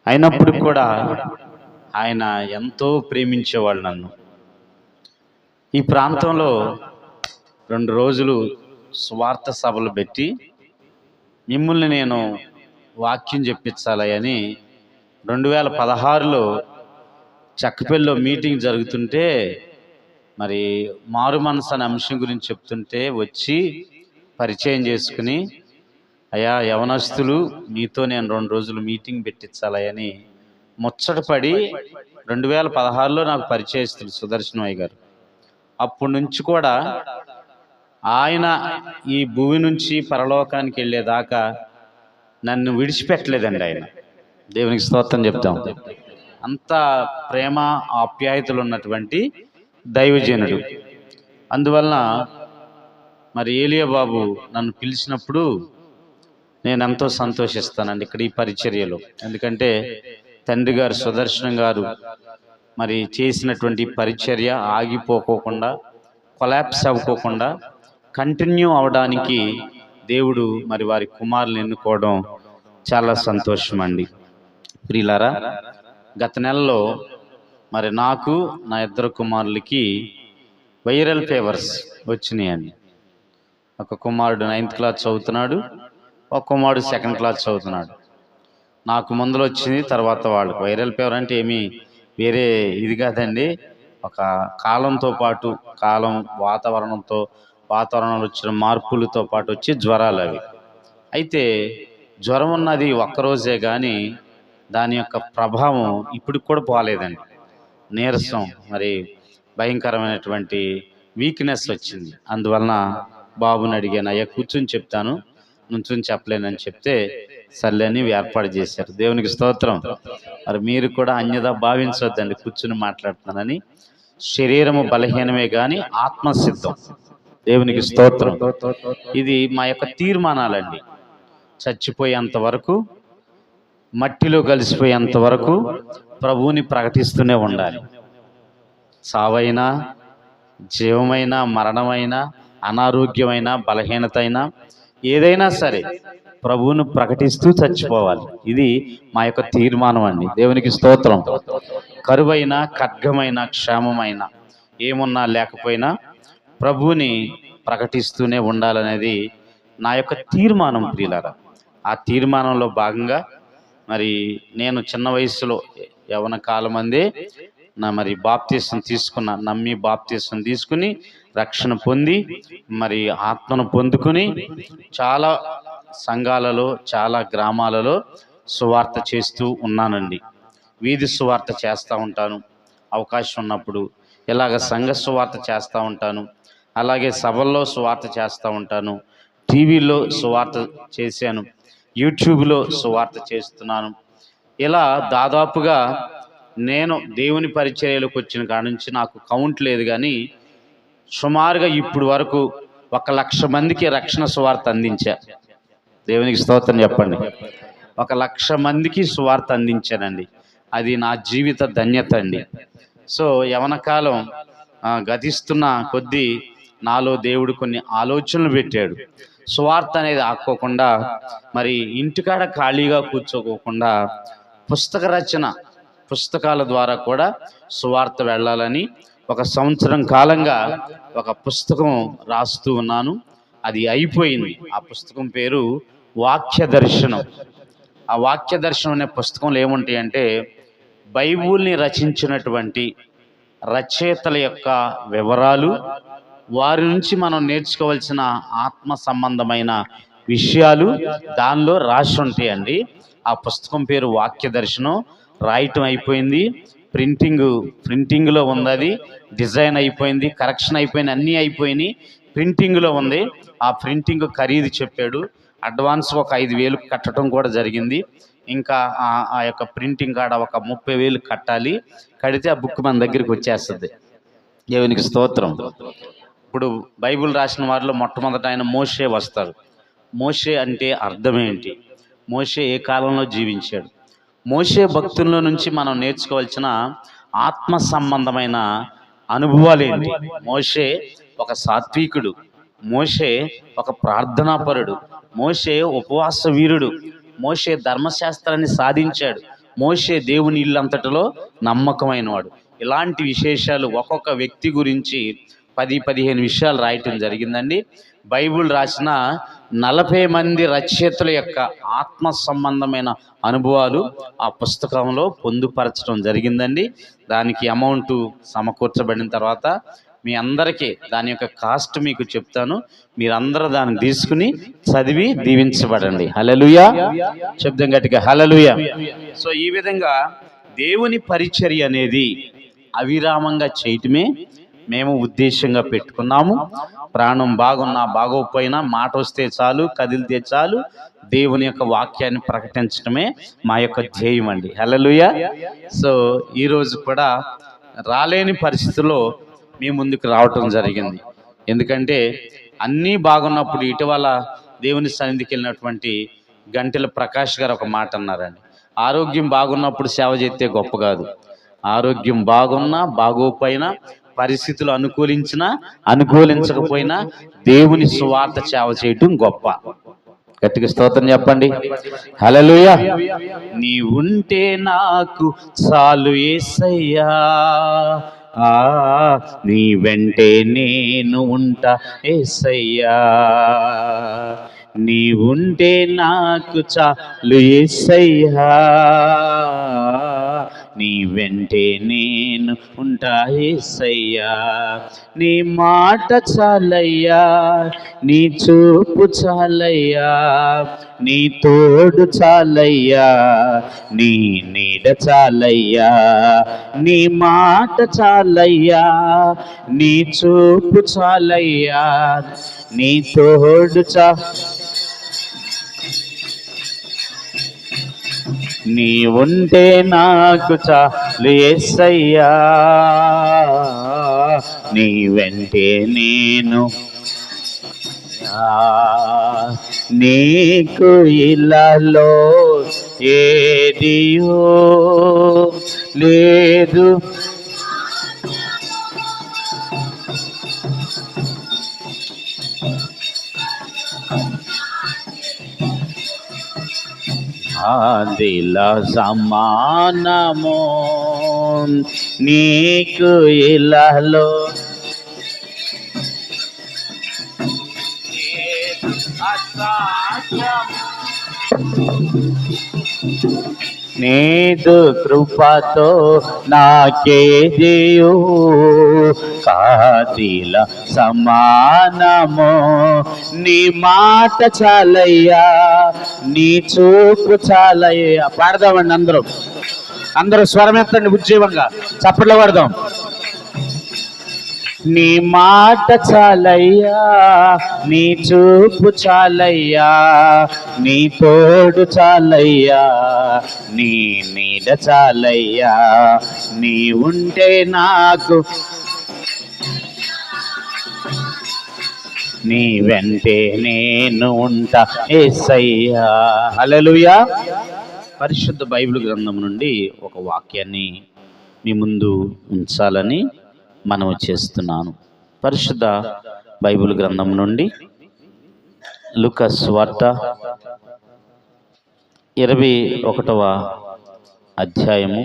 అయినప్పుడు కూడా ఆయన ఎంతో ప్రేమించేవాళ్ళు నన్ను. ఈ ప్రాంతంలో 2 రోజులు సువార్త సభలు పెట్టి మిమ్మల్ని నేను వాక్యం చెప్పించాలి అని 2016లో చక్కపల్లిలో మీటింగ్ జరుగుతుంటే, మరి మారు మనసు అనే అంశం గురించి చెప్తుంటే వచ్చి పరిచయం చేసుకుని, అయ్యా యవనస్తులు మీతో నేను 2 రోజులు మీటింగ్ పెట్టించాలని ముచ్చటపడి 2016లో నాకు పరిచయస్తులు సుదర్శనయ్య గారు. అప్పటి నుంచి కూడా ఆయన ఈ భూమి నుంచి పరలోకానికి వెళ్ళేదాకా నన్ను విడిచిపెట్టలేదండి ఆయన. దేవునికి స్తోత్రం చెప్తాం. అంత ప్రేమ ఆప్యాయతలు ఉన్నటువంటి దైవజనుడు. అందువలన మరి ఏలియా బాబు నన్ను పిలిచినప్పుడు నేను ఎంతో సంతోషిస్తానండి ఇక్కడ ఈ పరిచర్యలో. ఎందుకంటే తండ్రి గారు సుదర్శనం గారు మరి చేసినటువంటి పరిచర్య ఆగిపోకోకుండా, కొలాప్స్ అవ్వకోకుండా కంటిన్యూ అవడానికి దేవుడు మరి వారి కుమారులు ఎన్నుకోవడం చాలా సంతోషం అండి. ప్రియులారా, గత నెలలో మరి నాకు నా 2 కుమారులకి వైరల్ ఫీవర్స్ వచ్చినాయండి. ఒక కుమారుడు 9th క్లాస్ చదువుతున్నాడు, ఒక కుమారుడు 2nd క్లాస్ చదువుతున్నాడు. నాకు ముందులో వచ్చింది, తర్వాత వాళ్ళకి. వైరల్ ఫీవర్ అంటే ఏమీ వేరే ఇది కాదండి, ఒక కాలంతో పాటు వాతావరణంలో వచ్చిన మార్పులతో పాటు వచ్చి జ్వరాలు అవి. అయితే జ్వరం ఉన్నది ఒక్కరోజే కానీ దాని యొక్క ప్రభావం ఇప్పుడు కూడా పోలేదండి. నీరసం, మరి భయంకరమైనటువంటి వీక్నెస్ వచ్చింది. అందువలన బాబుని అడిగాను, అయ్యా కూర్చుని చెప్తాను, నుంచుని చెప్పలేనని చెప్తే సర్లేని ఏర్పాటు చేశారు. దేవునికి స్తోత్రం. మరి మీరు కూడా అన్యదా భావించవద్దండి, కూర్చుని మాట్లాడుతున్నానని. శరీరము బలహీనమే కానీ ఆత్మ సిద్ధం. దేవునికి స్తోత్రం. ఇది మా యొక్క తీర్మానాలండి. చచ్చిపోయేంత వరకు, మట్టిలో కలిసిపోయేంత వరకు ప్రభువుని ప్రకటిస్తూనే ఉండాలి. సావైనా, జీవమైనా, మరణమైనా, అనారోగ్యమైన, బలహీనత అయినా, ఏదైనా సరే ప్రభువును ప్రకటిస్తూ చచ్చిపోవాలి. ఇది మా యొక్క తీర్మానం అండి. దేవునికి స్తోత్రం. కరువైన, ఖడ్గమైన, క్షేమమైన, ఏమున్నా లేకపోయినా ప్రభువుని ప్రకటిస్తూనే ఉండాలనేది నా యొక్క తీర్మానం. ప్రియులారా, ఆ తీర్మానంలో భాగంగా మరి నేను చిన్న వయసులో యవన కాలమందే మరి బాప్తీసం తీసుకున్న, నమ్మి బాప్తీసం తీసుకుని రక్షణ పొంది మరి ఆత్మను పొందుకుని చాలా సంఘాలలో, చాలా గ్రామాలలో సువార్త చేస్తూ ఉన్నానండి. వీధి సువార్త చేస్తూ ఉంటాను అవకాశం ఉన్నప్పుడు. ఇలాగ సంఘ సువార్త చేస్తూ ఉంటాను. అలాగే సభల్లో సువార్త చేస్తూ ఉంటాను. టీవీలో సువార్త చేశాను. యూట్యూబ్లో సువార్త చేస్తున్నాను. ఇలా దాదాపుగా నేను దేవుని పరిచర్యలకు వచ్చిన కాడ నుంచి నాకు కౌంట్ లేదు కానీ సుమారుగా ఇప్పుడు వరకు 1,00,000 మందికి రక్షణ సువార్త అందించా. దేవునికి స్తోత్రం చెప్పండి. 1,00,000 మందికి సువార్త అందించానండి. అది నా జీవిత ధన్యత అండి. సో యవన కాలం గతిస్తున్న కొద్దీ నాలో దేవుడు కొన్ని ఆలోచనలు పెట్టాడు. సువార్త అనేది ఆక్కోకుండా, మరి ఇంటికాడ ఖాళీగా కూర్చోకోకుండా పుస్తక రచన, పుస్తకాల ద్వారా కూడా సువార్త వెళ్ళాలని 1 సంవత్సరం కాలంగా ఒక పుస్తకం రాస్తూ ఉన్నాను. అది అయిపోయింది. ఆ పుస్తకం పేరు వాక్య దర్శనం. ఆ వాక్య దర్శనం అనే పుస్తకంలో ఏముంటాయి అంటే, బైబిల్ని రచించినటువంటి రచయితల యొక్క వివరాలు, వారి నుంచి మనం నేర్చుకోవాల్సిన ఆత్మ సంబంధమైన విషయాలు దానిలో రాసి ఉంటాయండి. ఆ పుస్తకం పేరు వాక్య దర్శనం. రాయటం అయిపోయింది, ప్రింటింగ్లో ఉంది. అది డిజైన్ అయిపోయింది, కరెక్షన్ అయిపోయింది, అన్నీ అయిపోయినాయి. ప్రింటింగ్లో ఉంది. ఆ ప్రింటింగ్ ఖరీదు చెప్పాడు. అడ్వాన్స్ ఒక 5,000 కట్టడం కూడా జరిగింది. ఇంకా ఆ యొక్క ప్రింటింగ్ కాడ ఒక 30,000 కట్టాలి. కడితే ఆ బుక్ మన దగ్గరికి వచ్చేస్తుంది. దేవునికి స్తోత్రం. ఇప్పుడు బైబిల్ రాసిన వారిలో మొట్టమొదట ఆయన మోషే వస్తారు. మోషే అంటే అర్థం ఏంటి? మోషే ఏ కాలంలో జీవించాడు? మోషే భక్తుల్లో నుంచి మనం నేర్చుకోవాల్సిన ఆత్మ సంబంధమైన అనుభవాలు ఏంటి? మోషే ఒక సాత్వికుడు, మోషే ఒక ప్రార్థనాపరుడు, మోషే ఉపవాస వీరుడు, మోషే ధర్మశాస్త్రాన్ని సాధించాడు, మోషే దేవుని ఇల్లంతటిలో నమ్మకమైన వాడు. ఇలాంటి విశేషాలు ఒక్కొక్క వ్యక్తి గురించి 10-15 విషయాలు రాయటం జరిగిందండి. బైబిల్ రాసిన 40 మంది రచయితల యొక్క ఆత్మ సంబంధమైన అనుభవాలు ఆ పుస్తకంలో పొందుపరచడం జరిగిందండి. దానికి అమౌంట్ సమకూర్చబడిన తర్వాత మీ అందరికీ దాని యొక్క కాస్ట్ మీకు చెప్తాను. మీరందరూ దాన్ని తీసుకుని చదివి దీవించబడండి. హల్లెలూయా చెప్దాం గట్టిగా, హల్లెలూయా. సో ఈ విధంగా దేవుని పరిచర్య అనేది అవిరామంగా చేయటమే మేము ఉద్దేశంగా పెట్టుకున్నాము. ప్రాణం బాగున్నా బాగోకపోయినా మాట వస్తే చాలు, కదిలితే చాలు, దేవుని యొక్క వాక్యాన్ని ప్రకటించడమే మా యొక్క ధ్యేయం అండి. హల్లెలూయా. సో ఈరోజు కూడా రాలేని పరిస్థితుల్లో మీ ముందుకు రావటం జరిగింది. ఎందుకంటే అన్నీ బాగున్నప్పుడు ఇటీవల దేవుని సన్నిధికి వెళ్ళినటువంటి గంటెల ప్రకాష్ గారు ఒక మాట అన్నారండి, ఆరోగ్యం బాగున్నప్పుడు సేవ చేస్తే గొప్ప కాదు, ఆరోగ్యం బాగున్నా బాగోపోయినా, పరిస్థితులు అనుకూలించినా అనుకూలించకపోయినా దేవుని సువార్త సేవ చేయటం గొప్ప. గట్టిగా స్తోత్రం చెప్పండి, హల్లెలూయా. నీ ఉంటే నాకు చాలు యేసయ్యా, నీ వెంటే నేను ఉంటా యేసయ్యా, నీ ఉంటే నాకు చాలు యేసయ్యా, నీ వెంటే నేను ఉంటా యేసయ్యా, నీ మాట చాలయ్యా, నీ చూపు చాలయ్యా, నీ తోడు చాలయ్యా, నీ నీడ చాలయ్యా, నీ మాట చాలయ్యా, నీ చూపు చాలయ్యా, నీ తోడు నీ ఉంటే నాకు చాలు యేసయ్యా, నీ వెంటే నేను, నీకు ఇలాలో ఏదియో లేదు, ఆదిల సమానము నీకు ఇలాలో నీదు కృపతో నాకేదియు కాదిల సమానము, నీ మాట చాలయ్యా, నీ చూపు చాలయ్యా. పాడదామండి అందరూ స్వరం ఎత్తండి, ఉజ్జీవంగా చప్పట్లు పడదాం. నీ మాట చాలయ్యా, నీ చూపు చాలయ్యా, నీ తోడు చాలయ్యా, నీ నీడ చాలయ్యా, నీ ఉంటే నాకు, నీ వెంటే నేను ఉంటా యేసయ్యా. హల్లెలూయా. పరిశుద్ధ బైబిల్ గ్రంథం నుండి ఒక వాక్యాన్ని మీ ముందు ఉంచాలని మనవి చేస్తున్నాను. పరిశుద్ధ బైబిల్ గ్రంథం నుండి లూకా సువార్త 21వ అధ్యాయము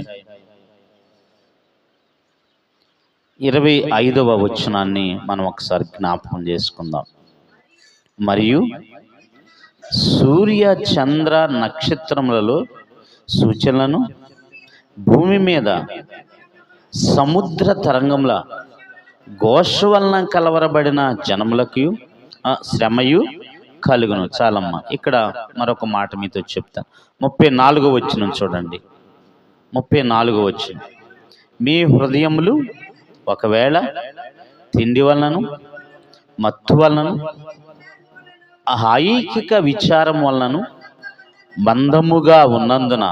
25వ వచనాన్ని మనం ఒకసారి జ్ఞాపకం చేసుకుందాం. మరియు సూర్య చంద్ర నక్షత్రములలో సూచనలను భూమి మీద సముద్ర తరంగంలా ఘోష వలన కలవరబడిన జనములకు శ్రమయు కలుగును. చాలమ్మ. ఇక్కడ మరొక మాట మీతో చెప్తాను. 34వ వచనం చూడండి. 34వ వచనం, మీ హృదయములు ఒకవేళ తిండి వలనను మత్తు వలనను ఐహిక విచారం వలనను మందముగా ఉన్నందున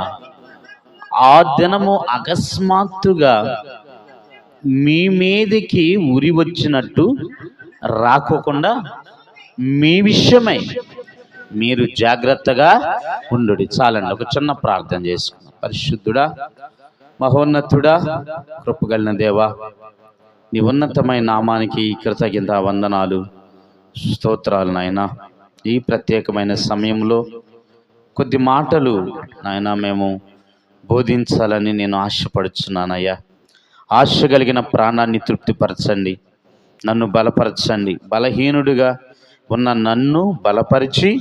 ఆ దినము అకస్మాత్తుగా మీ మీదికి ఉరి వచ్చినట్టు రాకోకుండా మీ విషయమై మీరు జాగ్రత్తగా ఉండుడి. చాలండి, ఒక చిన్న ప్రార్థన చేసుకున్నాం. పరిశుద్ధుడా, మహోన్నతుడా, కృపగలిగిన దేవా, నీ ఉన్నతమైన నామానికి కృతజ్ఞత వందనాలు, స్తోత్రాలు నాయన. ఈ ప్రత్యేకమైన సమయంలో కొద్ది మాటలు నాయన మేము బోధించాలని నేను ఆశపడుచున్నానయ్యా. ఆశ కలిగిన ప్రాణాన్ని తృప్తిపరచండి, నన్ను బలపరచండి. బలహీనుడిగా ఉన్న నన్ను బలపరిచి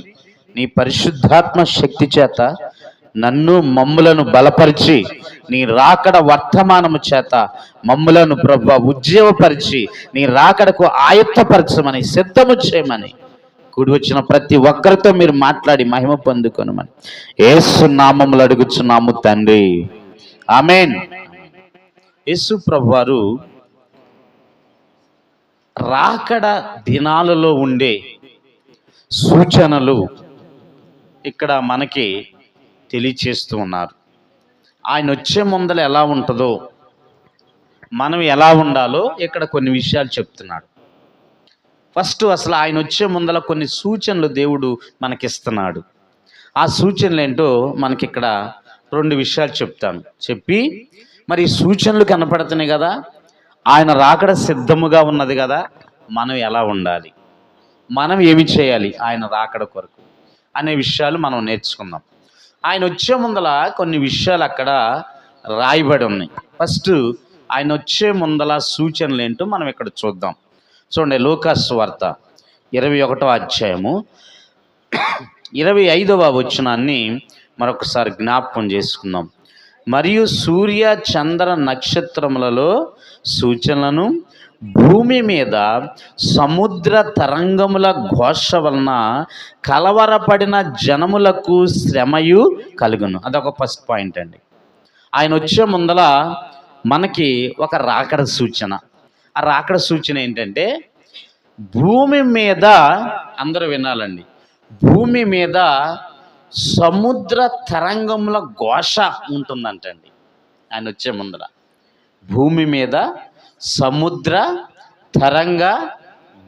నీ పరిశుద్ధాత్మ శక్తి చేత నన్ను మమ్ములను బలపరిచి నీ రాకడ వర్తమానము చేత మమ్ములను ప్రభువా ఉజ్జీవపరిచి నీ రాకడకు ఆయత్తపరచమని, సిద్ధము చేయమని కూడి వచ్చిన ప్రతి ఒక్కరితో మీరు మాట్లాడి మహిమ పొందుకొనమని యేసు నామములో అడుగుచున్నాము తండ్రి, ఆమేన్. యేసు ప్రభువారు రాకడ దినాలలో ఉండే సూచనలు ఇక్కడ మనకి తెలియచేస్తూ ఉన్నారు. ఆయన వచ్చే ముందర ఎలా ఉంటుందో, మనం ఎలా ఉండాలో ఇక్కడ కొన్ని విషయాలు చెప్తున్నాడు. ఫస్ట్ అసలు ఆయన వచ్చే ముందర కొన్ని సూచనలు దేవుడు మనకిస్తున్నాడు. ఆ సూచనలు ఏంటో మనకి ఇక్కడ 2 విషయాలు చెప్తాను. చెప్పి మరి సూచనలు కనపడుతున్నాయి కదా, ఆయన రాకడ సిద్ధముగా ఉన్నది కదా, మనం ఎలా ఉండాలి, మనం ఏమి చేయాలి ఆయన రాకడ కొరకు అనే విషయాలు మనం నేర్చుకుందాం. ఆయన వచ్చే ముందల కొన్ని విషయాలు అక్కడ రాయబడి ఉన్నాయి. ఫస్ట్ ఆయన వచ్చే ముందల సూచనలు ఏంటో మనం ఇక్కడ చూద్దాం. చూడండి, లూకాసు సువార్త 21వ అధ్యాయము 25వ వచనాన్ని మరొకసారి జ్ఞాపకం చేసుకుందాం. మరియు సూర్య చంద్ర నక్షత్రములలో సూచనలను, భూమి మీద సముద్ర తరంగముల ఘోష వలన కలవరపడిన జనములకు శ్రమయు కలుగును. అదొక ఫస్ట్ పాయింట్ అండి. ఆయన వచ్చే ముందల మనకి ఒక రాకడ సూచన. ఆ రాకడ సూచన ఏంటంటే, భూమి మీద, అందరూ వినాలండి, భూమి మీద సముద్ర తరంగముల ఘోష ఉంటుందంటండి. ఆయన వచ్చే ముందర భూమి మీద సముద్ర తరంగ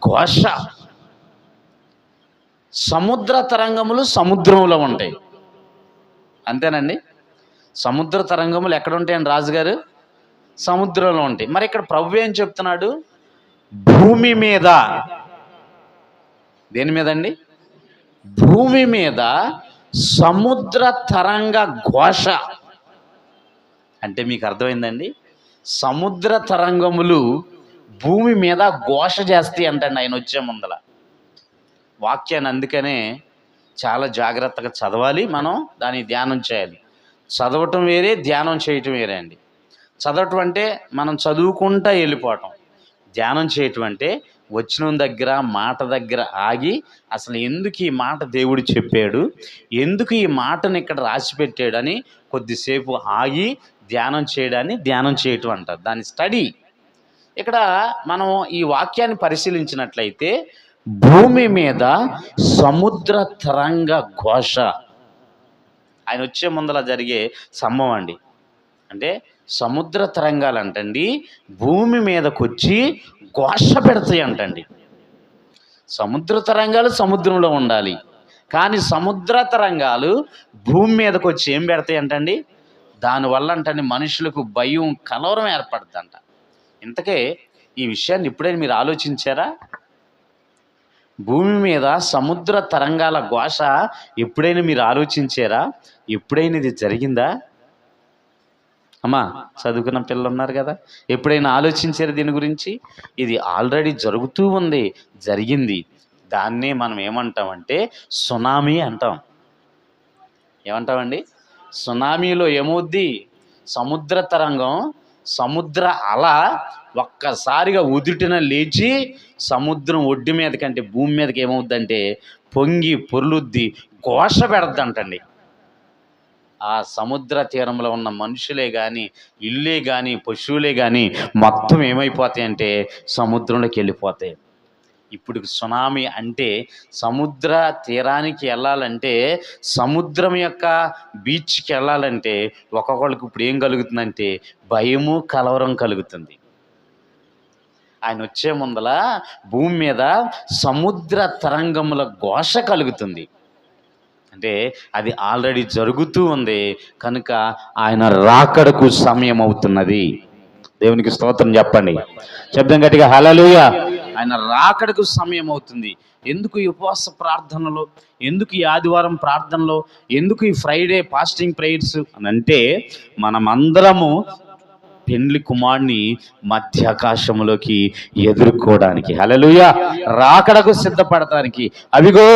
ఘోష. సముద్ర తరంగములు సముద్రంలో ఉంటాయి, అంతేనండి. సముద్ర తరంగములు ఎక్కడ ఉంటాయండి రాజుగారు? సముద్రంలో ఉంటాయి. మరి ఇక్కడ ప్రభు ఏం చెప్తున్నాడు? భూమి మీద. దేని మీద అండి? భూమి మీద సముద్ర తరంగ ఘోష అంటే మీకు అర్థమైందండి? సముద్ర తరంగములు భూమి మీద ఘోష చేస్తాయి అంటండి ఆయన వచ్చే ముందల. వాక్యాన్ని అందుకనే చాలా జాగ్రత్తగా చదవాలి, మనం దాన్ని ధ్యానం చేయాలి. చదవటం వేరే, ధ్యానం చేయటం వేరే అండి. చదవటం అంటే మనం చదువుకుంటా వెళ్ళిపోవటం. ధ్యానం చేయటం అంటే వచ్చిన దగ్గర, మాట దగ్గర ఆగి అసలు ఎందుకు ఈ మాట దేవుడు చెప్పాడు, ఎందుకు ఈ మాటను ఇక్కడ రాసి పెట్టాడని కొద్దిసేపు ఆగి ధ్యానం చేయడాన్ని ధ్యానం చేయటం అంటారు. దాని స్టడీ. ఇక్కడ మనం ఈ వాక్యాన్ని పరిశీలించినట్లయితే భూమి మీద సముద్ర తరంగ ఘోష ఆయన వచ్చే ముందల జరిగే సంభవం అండి. అంటే సముద్ర తరంగాలు అంటండి భూమి మీదకి వచ్చి ఘోష పెడతాయి అంటండి. సముద్ర తరంగాలు సముద్రంలో ఉండాలి, కానీ సముద్ర తరంగాలు భూమి మీదకి వచ్చి ఏం పెడతాయి అంటండి? దానివల్ల అంటండి మనుషులకు భయం, కలవరం ఏర్పడుతుందంట. ఇంతకే ఈ విషయాన్ని ఎప్పుడైనా మీరు ఆలోచించారా? భూమి మీద సముద్ర తరంగాల ఘోష ఎప్పుడైనా మీరు ఆలోచించారా? ఎప్పుడైనా ఇది జరిగిందా? అమ్మా, చదువుకున్న పిల్లలు ఉన్నారు కదా, ఎప్పుడైనా ఆలోచించారు దీని గురించి? ఇది ఆల్రెడీ జరుగుతూ ఉంది, జరిగింది. దాన్నే మనం ఏమంటామంటే సునామీ అంటాం. ఏమంటామండి? సునామీలో ఏమవుద్ది? సముద్ర తరంగం, సముద్ర అల ఒక్కసారిగా ఉదుటిన లేచి సముద్రం ఒడ్డు మీద కంటే భూమి మీదకి ఏమవుద్దంటే పొంగి పొర్లుద్ది, ఘోష పెడద్దంటండి. ఆ సముద్ర తీరంలో ఉన్న మనుషులే కానీ, ఇల్లే కానీ, పశువులే కానీ మొత్తం ఏమైపోతాయి అంటే సముద్రంలోకి వెళ్ళిపోతాయి. ఇప్పుడు సునామీ అంటే సముద్ర తీరానికి వెళ్ళాలంటే, సముద్రం యొక్క బీచ్కి వెళ్ళాలంటే ఒక్కొక్కళ్ళకి ఇప్పుడు ఏం కలుగుతుందంటే భయము, కలవరం కలుగుతుంది. ఆయన వచ్చే ముందల భూమి మీద సముద్ర తరంగముల ఘోష కలుగుతుంది. అంటే అది ఆల్రెడీ జరుగుతూ ఉంది కనుక ఆయన రాకడకు సమయం అవుతున్నది. దేవునికి స్తోత్రం చెప్పండి. శబ్దం గట్టిగా హల్లెలూయా. ఆయన రాకడకు సమయం అవుతుంది. ఎందుకు ఈ ఉపవాస ప్రార్థనలో, ఎందుకు ఈ ఆదివారం ప్రార్థనలో, ఎందుకు ఈ ఫ్రైడే ఫాస్టింగ్ ప్రేయర్స్ అని అంటే, మనమందరము పెండ్లి కుమారుని మధ్యాకాశంలోకి ఎదుర్కోవడానికి, హల్లెలూయా, రాకడకు సిద్ధపడటానికి. అవిగో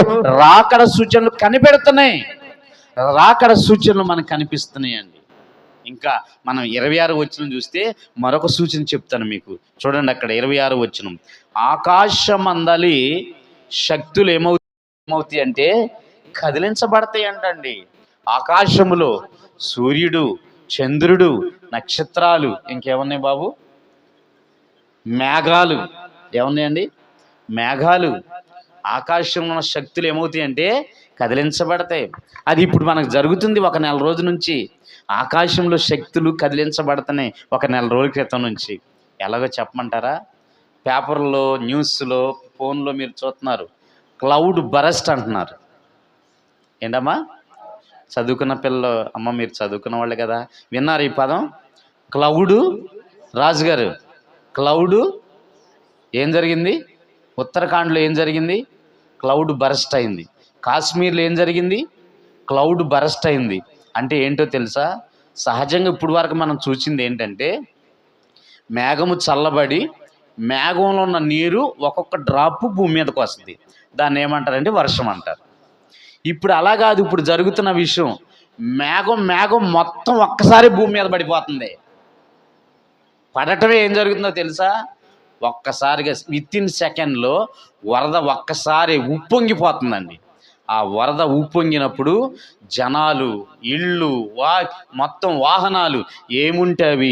రాకడ సూచనలు కనిపెడుతున్నాయి, రాకడ సూచనలు మనకు కనిపిస్తున్నాయండి. ఇంకా మనం 26 వచనం చూస్తే మరొక సూచన చెప్తాను మీకు. చూడండి, అక్కడ 26 వచనం, ఆకాశమందలి శక్తులు ఏమవుతాయి అంటే కదిలించబడతాయి అంటండి. ఆకాశములో సూర్యుడు, చంద్రుడు, నక్షత్రాలు, ఇంకేమున్నాయి బాబు, మేఘాలు, ఏమున్నాయండి, మేఘాలు, ఆకాశంలో ఉన్న శక్తులు ఏమవుతాయి అంటే కదిలించబడతాయి. అది ఇప్పుడు మనకు జరుగుతుంది. ఒక నెల రోజు నుంచి ఆకాశంలో శక్తులు కదిలించబడుతున్నాయి, ఒక నెల రోజుల క్రితం నుంచి. ఎలాగో చెప్పమంటారా? పేపర్లో, న్యూస్లో, ఫోన్లో మీరు చూస్తున్నారు, క్లౌడ్ బరస్ట్ అంటున్నారు. ఏంటమ్మా, చదువుకున్న పిల్లలు, అమ్మ మీరు చదువుకున్న వాళ్ళే కదా, విన్నారు ఈ పదం? క్లౌడు, రాజుగారు, క్లౌడు ఏం జరిగింది? ఉత్తరాఖండ్లో ఏం జరిగింది? క్లౌడ్ బరస్ట్ అయింది. కాశ్మీర్లో ఏం జరిగింది? క్లౌడ్ బరస్ట్ అయింది. అంటే ఏంటో తెలుసా? సహజంగా ఇప్పుడు వరకు మనం చూసింది ఏంటంటే, మేఘము చల్లబడి మేఘంలో ఉన్న నీరు ఒక్కొక్క డ్రాపు భూమి మీదకి వస్తుంది, దాన్ని ఏమంటారంటే వర్షం అంటారు. ఇప్పుడు అలా కాదు. ఇప్పుడు జరుగుతున్న విషయం, మేఘం మొత్తం ఒక్కసారి భూమి మీద పడిపోతుంది. పడటమే ఏం జరుగుతుందో తెలుసా? ఒక్కసారిగా వితిన్ సెకండ్లో వరద ఒక్కసారి ఉప్పొంగిపోతుందండి. ఆ వరద ఉప్పొంగినప్పుడు జనాలు, ఇళ్ళు, మొత్తం వాహనాలు ఏముంటే అవి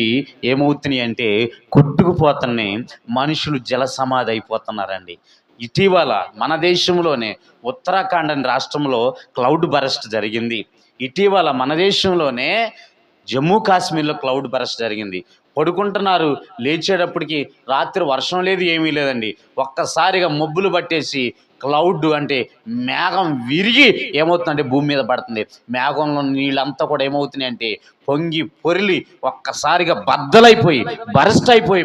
ఏమవుతున్నాయి అంటే కొట్టుకుపోతున్నాయి. మనుషులు జల సమాధి అయిపోతున్నారండి. ఇటీవల మన దేశంలోనే ఉత్తరాఖండ్ అనే రాష్ట్రంలో క్లౌడ్ బరస్ట్ జరిగింది. ఇటీవల మన దేశంలోనే జమ్మూ కాశ్మీర్లో క్లౌడ్ బరస్ట్ జరిగింది. పడుకుంటున్నారు, లేచేటప్పటికి రాత్రి వర్షం లేదు, ఏమీ లేదండి. ఒక్కసారిగా మబ్బులు పట్టేసి క్లౌడ్ అంటే మేఘం విరిగి ఏమవుతుందంటే భూమి మీద పడుతుంది. మేఘంలో నీళ్ళంతా కూడా ఏమవుతున్నాయి అంటే పొంగి పొరిలి ఒక్కసారిగా బద్దలైపోయి బరస్ట్ అయిపోయి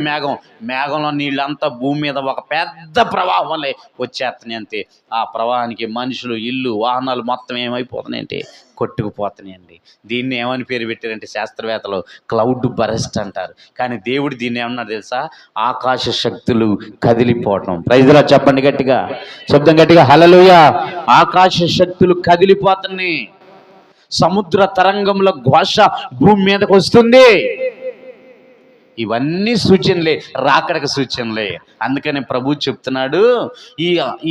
మేఘంలో నీళ్ళంతా భూమి మీద ఒక పెద్ద ప్రవాహంలో వచ్చేస్తున్నాయి. అంతే, ఆ ప్రవాహానికి మనుషులు, ఇల్లు, వాహనాలు మొత్తం ఏమైపోతున్నాయి అంటే కొట్టుకుపోతున్నాయండి. దీన్ని ఏమని పేరు పెట్టారంటే శాస్త్రవేత్తలు క్లౌడ్ బరస్ట్ అంటారు. కానీ దేవుడు దీన్ని ఏమన్నాడు తెలుసా? ఆకాశ శక్తులు కదిలిపోవటం. ప్రైజ్ లార్డ్ చెప్పండి గట్టిగా, శబ్దం గట్టిగా, హల్లెలూయా. ఆకాశ శక్తులు కదిలిపోతున్నాయి. సముద్ర తరంగంలో ఘోష భూమి మీదకి వస్తుంది. ఇవన్నీ సూచనలే, రాకడకు సూచనలే. అందుకని ప్రభు చెప్తున్నాడు,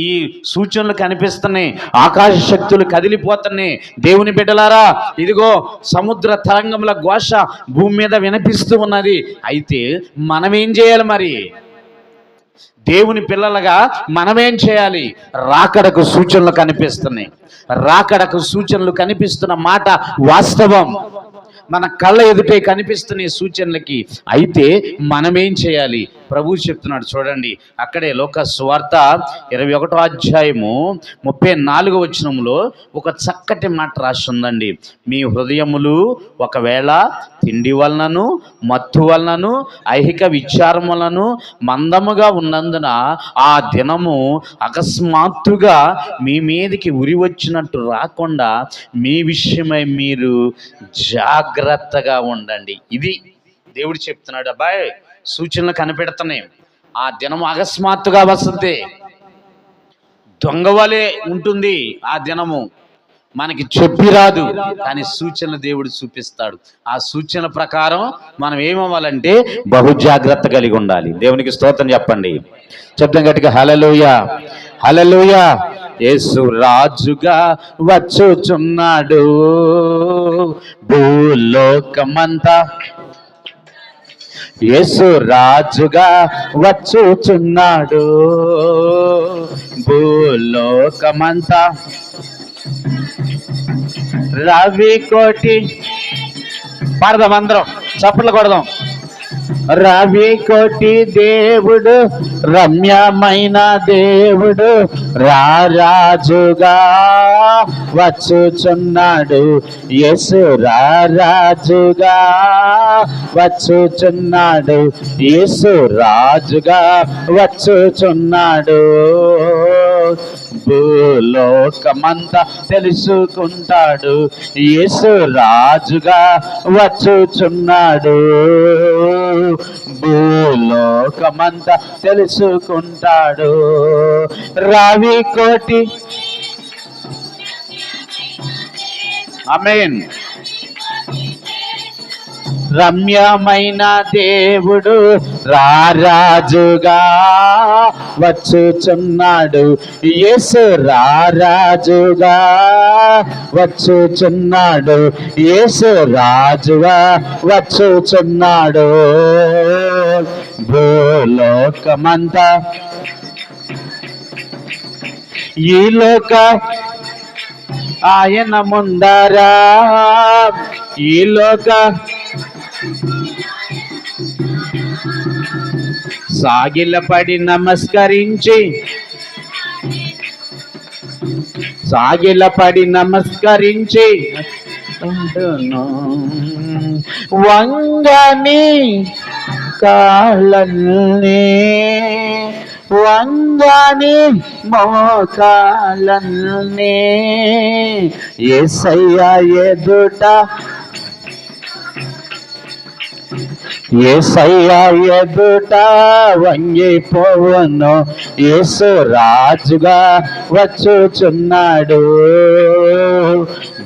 ఈ సూచనలు కనిపిస్తున్నాయి, ఆకాశ శక్తులు కదిలిపోతున్నాయి. దేవుని బిడ్డలారా, ఇదిగో సముద్ర తరంగంలో ఘోష భూమి మీద వినిపిస్తూ ఉన్నది. అయితే మనమేం చేయాలి మరి? దేవుని పిల్లలుగా మనమేం చేయాలి? రాకడకు సూచనలు కనిపిస్తున్నాయి. రాకడకు సూచనలు కనిపిస్తున్న మాట వాస్తవం. మన కళ్ళ ఎదుటే కనిపిస్తున్న సూచనలకి. అయితే మనమేం చేయాలి? ప్రభు చెప్తున్నాడు చూడండి, అక్కడే లోక సువార్త 21వ అధ్యాయము 34వ వచనంలో ఒక చక్కటి మాట రాసి ఉందండి. మీ హృదయములు ఒకవేళ తిండి వలనను, మత్తు వలనను, ఐహిక విచారం వలనను మందముగా ఉన్నందున ఆ దినము అకస్మాత్తుగా మీ మీదకి ఉరి వచ్చినట్టు రాకుండా మీ విషయమై మీరు జాగ్రత్తగా ఉండండి. ఇది దేవుడు చెప్తున్నాడు. అబ్బాయి, సూచనలు కనిపెడుతున్నాయి. ఆ దినం అకస్మాత్తుగా వస్తుంది, దొంగవలే ఉంటుంది. ఆ దినము మనకి చెప్పి రాదు, కానీ సూచనలు దేవుడు చూపిస్తాడు. ఆ సూచన ప్రకారం మనం ఏమవ్వాలంటే బహు జాగ్రత్త కలిగి ఉండాలి. దేవునికి స్తోత్రం చెప్పండి, శబ్దం గట్టిగా, హల్లెలూయా, హల్లెలూయా. యేసు రాజుగా వచ్చుచున్నాడు, భూలోకమంతా యేసు రాజుగా వచ్చుచున్నాడు, భూలోకమంతా రవి కోటి. పాడదాం, అందరం చప్పట్లు కొడదాం. రవి కోటి దేవుడు, రమ్యమైన దేవుడు, రారాజుగా వచ్చుచున్నాడు. యేసు రారాజుగా వచ్చుచున్నాడు. యేసు రాజుగా వచ్చుచున్నాడు. భూలోకమంతా తెలుసుకుంటాడు. యేసు రాజుగా వచ్చుచున్నాడు. భూలోకమంతా తెలుసుకుంటాడు. రవి కోటి, ఆమేన్, రమ్యమైన దేవుడు రారాజుగా వచ్చుచున్నాడు. యేసు రారాజుగా వచ్చుచున్నాడు. యేసు రాజుగా వచ్చుచున్నాడు. భూలోకమంతా ఈ లోక ఆయన ముందరా, ఈ లోక సాగిలపడి నమస్కరించి, సాగిలపడి నమస్కరించి వంగని కాళ్ళని, వంగని మోకాళ్ళని యేసయ్య ఎదుట, యేసయ్య ఎదుట వంగిపోవును. యేసు రాజుగా వచ్చుచున్నాడు.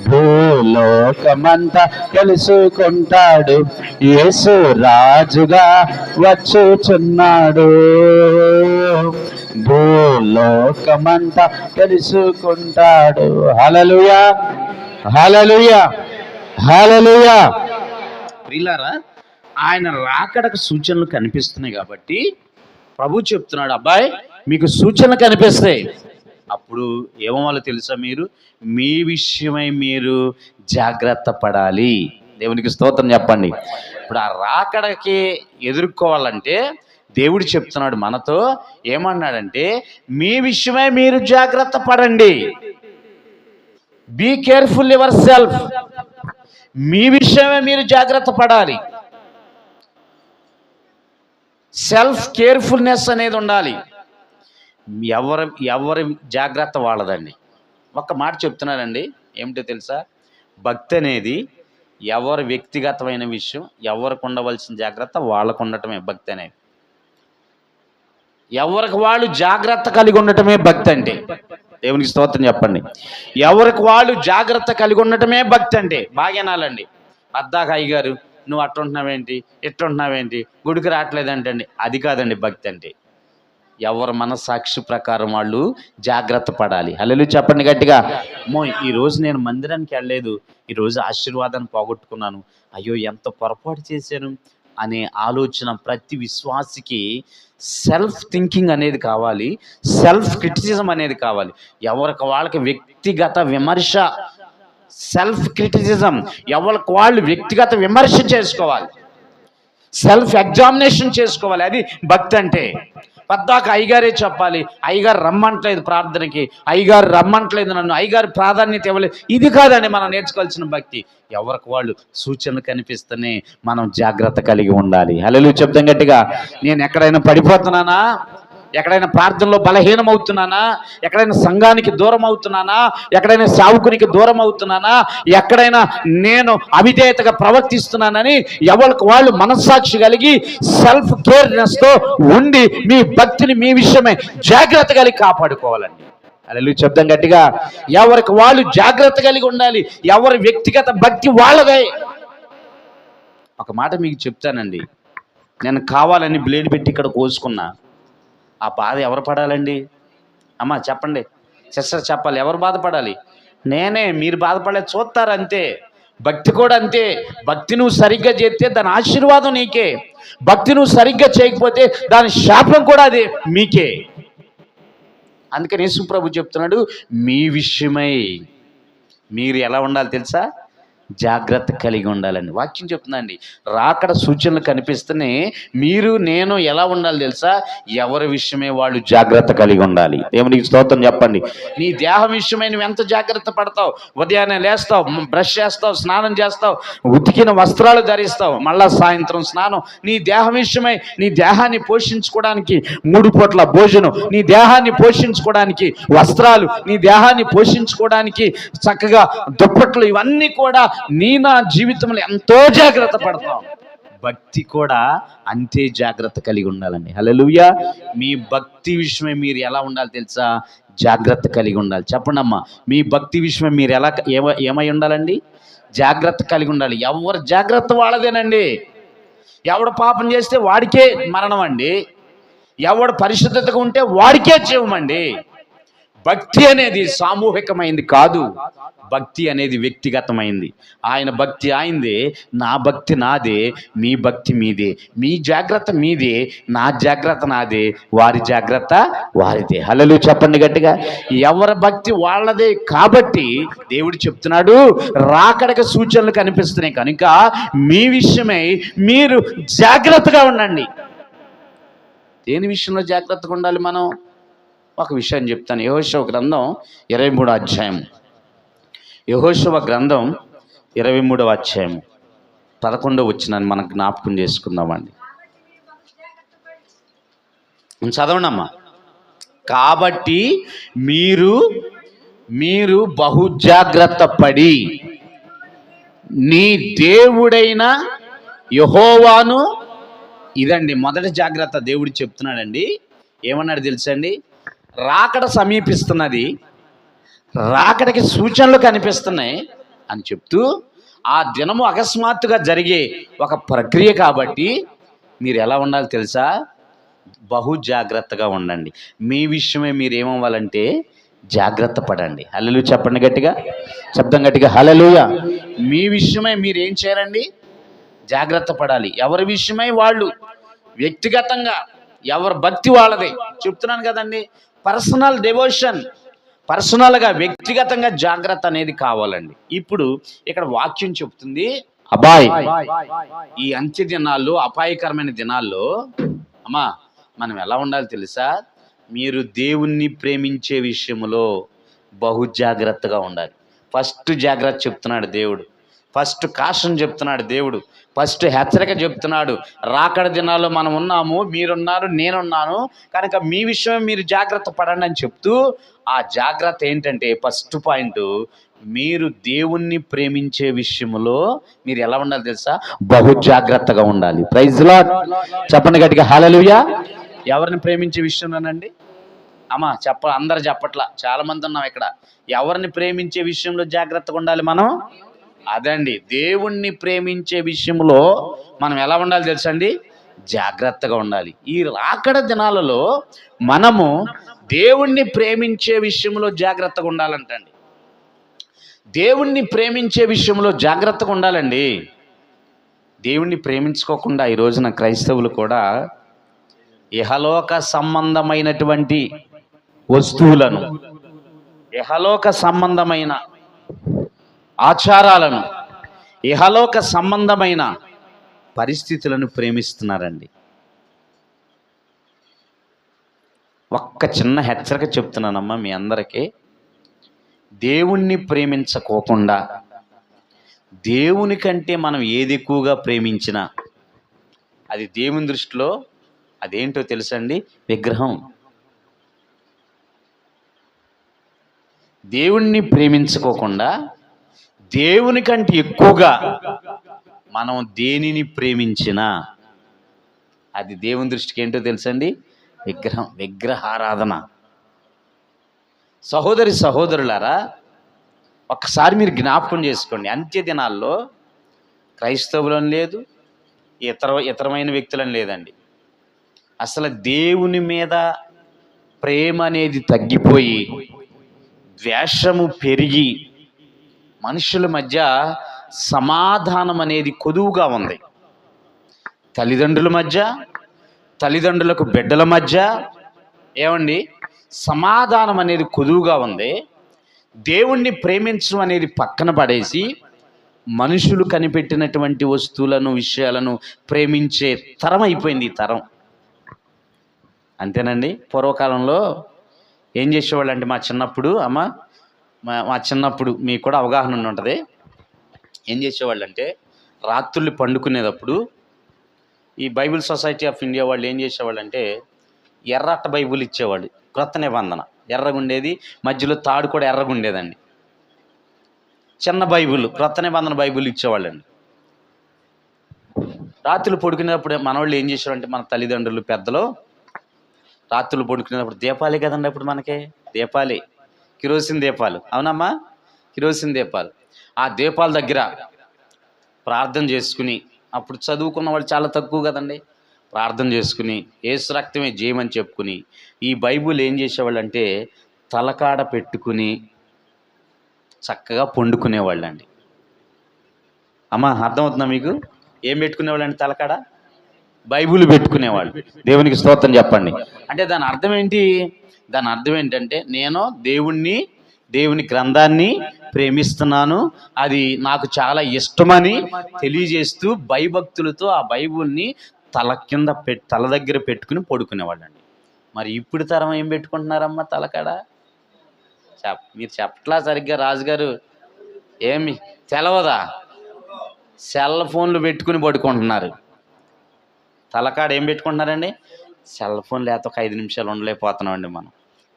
భూలోకమంతా తెలుసుకుంటాడు. యేసు రాజుగా వచ్చుచున్నాడు. భూలోకమంతా తెలుసుకుంటాడు. హల్లెలూయా, హల్లెలూయా, హల్లెలూయా. ప్రియులారా, ఆయన రాకడకు సూచనలు కనిపిస్తున్నాయి కాబట్టి ప్రభు చెప్తున్నాడు, అబ్బాయి మీకు సూచనలు కనిపిస్తాయి. అప్పుడు ఏమవ్వాలో తెలుసా, మీరు మీ విషయమై మీరు జాగ్రత్త పడాలి. దేవునికి స్తోత్రం చెప్పండి. ఇప్పుడు ఆ రాకడకి ఎదుర్కోవాలంటే దేవుడు చెప్తున్నాడు మనతో, ఏమన్నాడంటే మీ విషయమై మీరు జాగ్రత్త పడండి. Be careful your self. మీ విషయమే మీరు జాగ్రత్త పడాలి. సెల్ఫ్ కేర్ఫుల్నెస్ అనేది ఉండాలి. ఎవరి జాగ్రత్త వాళ్ళదండి. ఒక్క మాట చెప్తున్నానండి, ఏమిటో తెలుసా, భక్తి అనేది ఎవరి వ్యక్తిగతమైన విషయం. ఎవరికి ఉండవలసిన జాగ్రత్త వాళ్ళకు ఉండటమే భక్తి అనేది. ఎవరికి వాళ్ళు జాగ్రత్త కలిగి ఉండటమే భక్తి అంటే. దేవునికి స్తోత్రం చెప్పండి. ఎవరికి వాళ్ళు జాగ్రత్త కలిగి ఉండటమే భక్తి అంటే. బాగానాలండి. అద్దాక అయ్యగారు నువ్వు అట్టుంటున్నావేంటి, ఎట్టుంటున్నావేంటి, గుడికి రావట్లేదంటండి. అది కాదండి భక్తి అంటే. ఎవరి మనస్సాక్షి ప్రకారం వాళ్ళు జాగ్రత్త పడాలి. హల్లెలూయా చెప్పండి గట్టిగా. ఈరోజు నేను మందిరానికి వెళ్ళలేదు, ఈరోజు ఆశీర్వాదాన్ని పోగొట్టుకున్నాను, అయ్యో ఎంత పొరపాటు చేశాను అనే ఆలోచన ప్రతి విశ్వాసికి సెల్ఫ్ థింకింగ్ అనేది కావాలి. సెల్ఫ్ క్రిటిసిజం అనేది కావాలి. ఎవరికి వాళ్ళకి వ్యక్తిగత విమర్శ, సెల్ఫ్ క్రిటిసిజం, ఎవరికి వాళ్ళు వ్యక్తిగత విమర్శ చేసుకోవాలి. సెల్ఫ్ ఎగ్జామినేషన్ చేసుకోవాలి. అది భక్తి అంటే. పద్దాక అయ్యగారే చెప్పాలి, అయ్యగారు రమ్మంటలేదు ప్రార్థనకి, అయ్యగారు రమ్మంటలేదు నన్ను, అయ్యగారు ప్రాధాన్యత ఇవ్వలేదు. ఇది కాదండి మనం నేర్చుకోవాల్సిన భక్తి. ఎవరికి వాళ్ళు సూచనలు కనిపిస్తేనే మనం జాగ్రత్త కలిగి ఉండాలి. హల్లెలూయా చెప్తాం గట్టిగా. నేను ఎక్కడైనా పడిపోతున్నానా, ఎక్కడైనా ప్రార్థనలో బలహీనం అవుతున్నానా, ఎక్కడైనా సంఘానికి దూరం అవుతున్నానా, ఎక్కడైనా సావుకునికి దూరం అవుతున్నానా, ఎక్కడైనా నేను అవిధేయతగా ప్రవర్తిస్తున్నానని ఎవరికి వాళ్ళు మనస్సాక్షి కలిగి సెల్ఫ్ కేర్నెస్తో ఉండి మీ భక్తిని మీ విషయమై జాగ్రత్త కలిగి కాపాడుకోవాలండి. హల్లెలూయా చెప్తాం గట్టిగా. ఎవరికి వాళ్ళు జాగ్రత్త కలిగి ఉండాలి. ఎవరి వ్యక్తిగత భక్తి వాళ్ళదే. ఒక మాట మీకు చెప్తానండి, నేను కావాలని బ్లేడ్ పెట్టి ఇక్కడ కోసుకున్నా, ఆ బాధ ఎవరు పడాలండి? అమ్మ చెప్పండి, సిస్టర్ చెప్పాలి, ఎవరు బాధపడాలి? నేనే. మీరు బాధపడలేదు చూస్తారు అంతే. భక్తి కూడా అంతే. భక్తి నువ్వు సరిగ్గా చేస్తే దాని ఆశీర్వాదం నీకే, భక్తి నువ్వు సరిగ్గా చేయకపోతే దాని శాపం కూడా అదే మీకే. అందుకని యేసు ప్రభు చెప్తున్నాడు, మీ విషయమై మీరు ఎలా ఉండాలి తెలుసా? జాగ్రత్త కలిగి ఉండాలండి. వాక్యం చెప్తుందండి, రాకడ సూచనలు కనిపిస్తున్నాయి. మీరు నేను ఎలా ఉండాలి తెలుసా? ఎవరి విషయమే వాళ్ళు జాగ్రత్త కలిగి ఉండాలి. దేవునికి స్తోత్రం చెప్పండి. నీ దేహం విషయమై నువ్వు ఎంత జాగ్రత్త పడతావు? ఉదయాన్నే లేస్తావు, బ్రష్ చేస్తావు, స్నానం చేస్తావు, ఉతికిన వస్త్రాలు ధరిస్తావు, మళ్ళా సాయంత్రం స్నానం. నీ దేహం విషయమై నీ దేహాన్ని పోషించుకోవడానికి 3 పూట్ల భోజనం, నీ దేహాన్ని పోషించుకోవడానికి వస్త్రాలు, నీ దేహాన్ని పోషించుకోవడానికి చక్కగా దుప్పట్లు, ఇవన్నీ కూడా నా జీవితంలో ఎంతో జాగ్రత్త పడతాం. భక్తి కూడా అంతే జాగ్రత్త కలిగి ఉండాలండి. హల్లెలూయా. మీ భక్తి విషయమై మీరు ఎలా ఉండాలి తెలుసా? జాగ్రత్త కలిగి ఉండాలి. చెప్పండి అమ్మా, మీ భక్తి విషయమై మీరు ఎలా ఏమై ఉండాలండి? జాగ్రత్త కలిగి ఉండాలి. ఎవరు జాగ్రత్త వాళ్ళదేనండి. ఎవడు పాపం చేస్తే వాడికే మరణం అండి. ఎవడు పరిశుద్ధతగా ఉంటే వాడికే జీవమండి. భక్తి అనేది సామూహికమైంది కాదు, భక్తి అనేది వ్యక్తిగతమైంది. ఆయన భక్తి ఆయనదే, నా భక్తి నాదే, మీ భక్తి మీదే, మీ జాగ్రత్త మీదే, నా జాగ్రత్త నాదే, వారి జాగ్రత్త వారిదే. హల్లెలూయా చెప్పండి గట్టిగా. ఎవరి భక్తి వాళ్ళదే. కాబట్టి దేవుడు చెప్తున్నాడు, రాకడక సూచనలు కనిపిస్తున్నాయి కనుక మీ విషయమై మీరు జాగ్రత్తగా ఉండండి. దేని విషయంలో జాగ్రత్తగా ఉండాలి మనం? ఒక విషయం చెప్తాను. యెహోషువ గ్రంథం 23వ అధ్యాయం. యెహోషువ గ్రంథం 23వ అధ్యాయం 11వ వచనాన్ని మనం జ్ఞాపకం చేసుకుందామండి. చదవండి అమ్మా. కాబట్టి మీరు బహుజాగ్రత్త పడి నీ దేవుడైన యెహోవాను, ఇదండి మొదటి జాగ్రత్త దేవుడు చెప్తున్నాడండి. ఏమన్నాడు తెలుసండి? రాకడ సమీపిస్తున్నది, రాకడకి సూచనలు కనిపిస్తున్నాయి అని చెప్తూ, ఆ దినము అకస్మాత్తుగా జరిగే ఒక ప్రక్రియ కాబట్టి మీరు ఎలా ఉండాలి తెలుసా? బహు జాగ్రత్తగా ఉండండి. మీ విషయమే మీరు ఏమవ్వాలంటే జాగ్రత్త పడండి. హల్లెలూయా చెప్పండి గట్టిగా, శబ్దం గట్టిగా. హల్లెలూయా. మీ విషయమై మీరు ఏం చేయాలండి? జాగ్రత్త పడాలి. ఎవరి విషయమై వాళ్ళు వ్యక్తిగతంగా, ఎవరి భక్తి వాళ్ళది. చెప్తున్నాను కదండి, పర్సనల్ డివోషన్, పర్సనల్గా వ్యక్తిగతంగా జాగ్రత్త అనేది కావాలండి. ఇప్పుడు ఇక్కడ వాక్యం చెప్తుంది, అబ్బాయి ఈ అంత్య దినాల్లో, అపాయకరమైన దినాల్లో అమ్మా మనం ఎలా ఉండాలి తెలుసా? మీరు దేవుణ్ణి ప్రేమించే విషయంలో బహు జాగ్రత్తగా ఉండాలి. ఫస్ట్ జాగ్రత్త చెప్తున్నాడు దేవుడు, ఫస్ట్ కాషన్ చెప్తున్నాడు దేవుడు, ఫస్ట్ హెచ్చరిక చెప్తున్నాడు. రాకడ దినాల్లో మనం ఉన్నాము, మీరున్నారు, నేనున్నాను, కనుక మీ విషయం మీరు జాగ్రత్త పడండి అని చెప్తూ, ఆ జాగ్రత్త ఏంటంటే ఫస్ట్ పాయింట్, మీరు దేవుణ్ణి ప్రేమించే విషయంలో మీరు ఎలా ఉండాలి తెలుసా? బహు జాగ్రత్తగా ఉండాలి. ప్రైజ్ లార్డ్ చెప్పండి గట్టిగా. హల్లెలూయా. ఎవరిని ప్రేమించే విషయంలోనండి అమ్మా? అందరు చెప్పట్లా, చాలా మంది ఉన్నాం ఇక్కడ. ఎవరిని ప్రేమించే విషయంలో జాగ్రత్తగా ఉండాలి మనం? అదండి, దేవుణ్ణి ప్రేమించే విషయంలో మనం ఎలా ఉండాలి తెలుసండి? జాగ్రత్తగా ఉండాలి. ఈ రాకడ దినాలలో మనము దేవుణ్ణి ప్రేమించే విషయంలో జాగ్రత్తగా ఉండాలంటండి. దేవుణ్ణి ప్రేమించే విషయంలో జాగ్రత్తగా ఉండాలండి. దేవుణ్ణి ప్రేమించుకోకుండా ఈ రోజున క్రైస్తవులు కూడా ఇహలోక సంబంధమైనటువంటి వస్తువులను, ఇహలోక సంబంధమైన ఆచారాలను, ఇహలోక సంబంధమైన పరిస్థితులను ప్రేమిస్తున్నారండి. ఒక్క చిన్న హెచ్చరిక చెప్తున్నానమ్మా మీ అందరికీ. దేవుణ్ణి ప్రేమించకోకుండా, దేవుని కంటే మనం ఏది ఎక్కువగా ప్రేమించినా అది దేవుని దృష్టిలో అదేంటో తెలుసండి? విగ్రహం. దేవుణ్ణి ప్రేమించుకోకుండా దేవుని కంటే ఎక్కువగా మనం దేనిని ప్రేమించినా అది దేవుని దృష్టికి ఏంటో తెలుసండి? విగ్రహం, విగ్రహారాధన. సహోదరి సహోదరులారా, ఒక్కసారి మీరు జ్ఞాపకం చేసుకోండి. అంత్య దినాల్లో క్రైస్తవులను లేదు, ఇతరమైన వ్యక్తులను లేదండి. అసలు దేవుని మీద ప్రేమ అనేది తగ్గిపోయి ద్వేషము పెరిగి మనుషుల మధ్య సమాధానం అనేది కొదువుగా ఉంది. తల్లిదండ్రుల మధ్య, తల్లిదండ్రులకు బిడ్డల మధ్య ఏమండి సమాధానం అనేది కొదువుగా ఉంది. దేవుణ్ణి ప్రేమించడం అనేది పక్కన పడేసి మనుషులు కనిపెట్టినటువంటి వస్తువులను, విషయాలను ప్రేమించే తరం అయిపోయింది ఈ తరం. అంతేనండి. పూర్వకాలంలో ఏం చేసేవాళ్ళు అంటే, మా చిన్నప్పుడు మా చిన్నప్పుడు మీకు కూడా అవగాహన ఉంటుంది. ఏం చేసేవాళ్ళు అంటే, రాత్రులు పండుకునేటప్పుడు ఈ బైబిల్ సొసైటీ ఆఫ్ ఇండియా వాళ్ళు ఏం చేసేవాళ్ళు అంటే, ఎర్రట్ట బైబిల్ ఇచ్చేవాళ్ళు. క్రొత్త నిబంధన ఎర్రగుండేది, మధ్యలో తాడు కూడా ఎర్రగుండేదండి. చిన్న బైబిల్, క్రొత్త నిబంధన బైబిల్ ఇచ్చేవాళ్ళండి. రాత్రులు పడుకునేటప్పుడు మనవాళ్ళు ఏం చేసేవాళ్ళంటే, మన తల్లిదండ్రులు పెద్దలు రాత్రులు పడుకునేటప్పుడు దీపాలే కదండి. అప్పుడు మనకి దీపాలే, కిరోసిన్ దీపాలు. అవునమ్మా, కిరోసిన్ దీపాలు. ఆ దీపాల దగ్గర ప్రార్థన చేసుకుని, అప్పుడు చదువుకున్న వాళ్ళు చాలా తక్కువ కదండి, ప్రార్థన చేసుకుని యేసు రక్తమే జయమని చెప్పుకుని ఈ బైబిల్ ఏం చేసేవాళ్ళు అంటే తలకాడ పెట్టుకుని చక్కగా పండుకునేవాళ్ళు అండి. అమ్మా, అర్థమవుతుందా మీకు? ఏం పెట్టుకునేవాళ్ళు అండి? తలకాడ బైబిల్ పెట్టుకునేవాళ్ళు. దేవునికి స్తోత్రం చెప్పండి. అంటే దాని అర్థం ఏంటి? దాని అర్థం ఏంటంటే, నేను దేవుని గ్రంథాన్ని ప్రేమిస్తున్నాను, అది నాకు చాలా ఇష్టమని తెలియజేస్తూ భయభక్తులతో ఆ బైబిల్ని తల దగ్గర పెట్టుకుని పడుకునేవాళ్ళు అండి. మరి ఇప్పుడు తరం ఏం పెట్టుకుంటున్నారమ్మా తలకాడ? మీరు చెప్పట్లా సరిగ్గా రాజుగారు. ఏమి తెలవదా? సెల్ ఫోన్లు పెట్టుకుని పడుకుంటున్నారు. తలకాడ ఏం పెట్టుకుంటున్నారండి? సెల్ ఫోన్ లేకపోతే ఒక 5 నిమిషాలు ఉండలేకపోతున్నామండి మనం.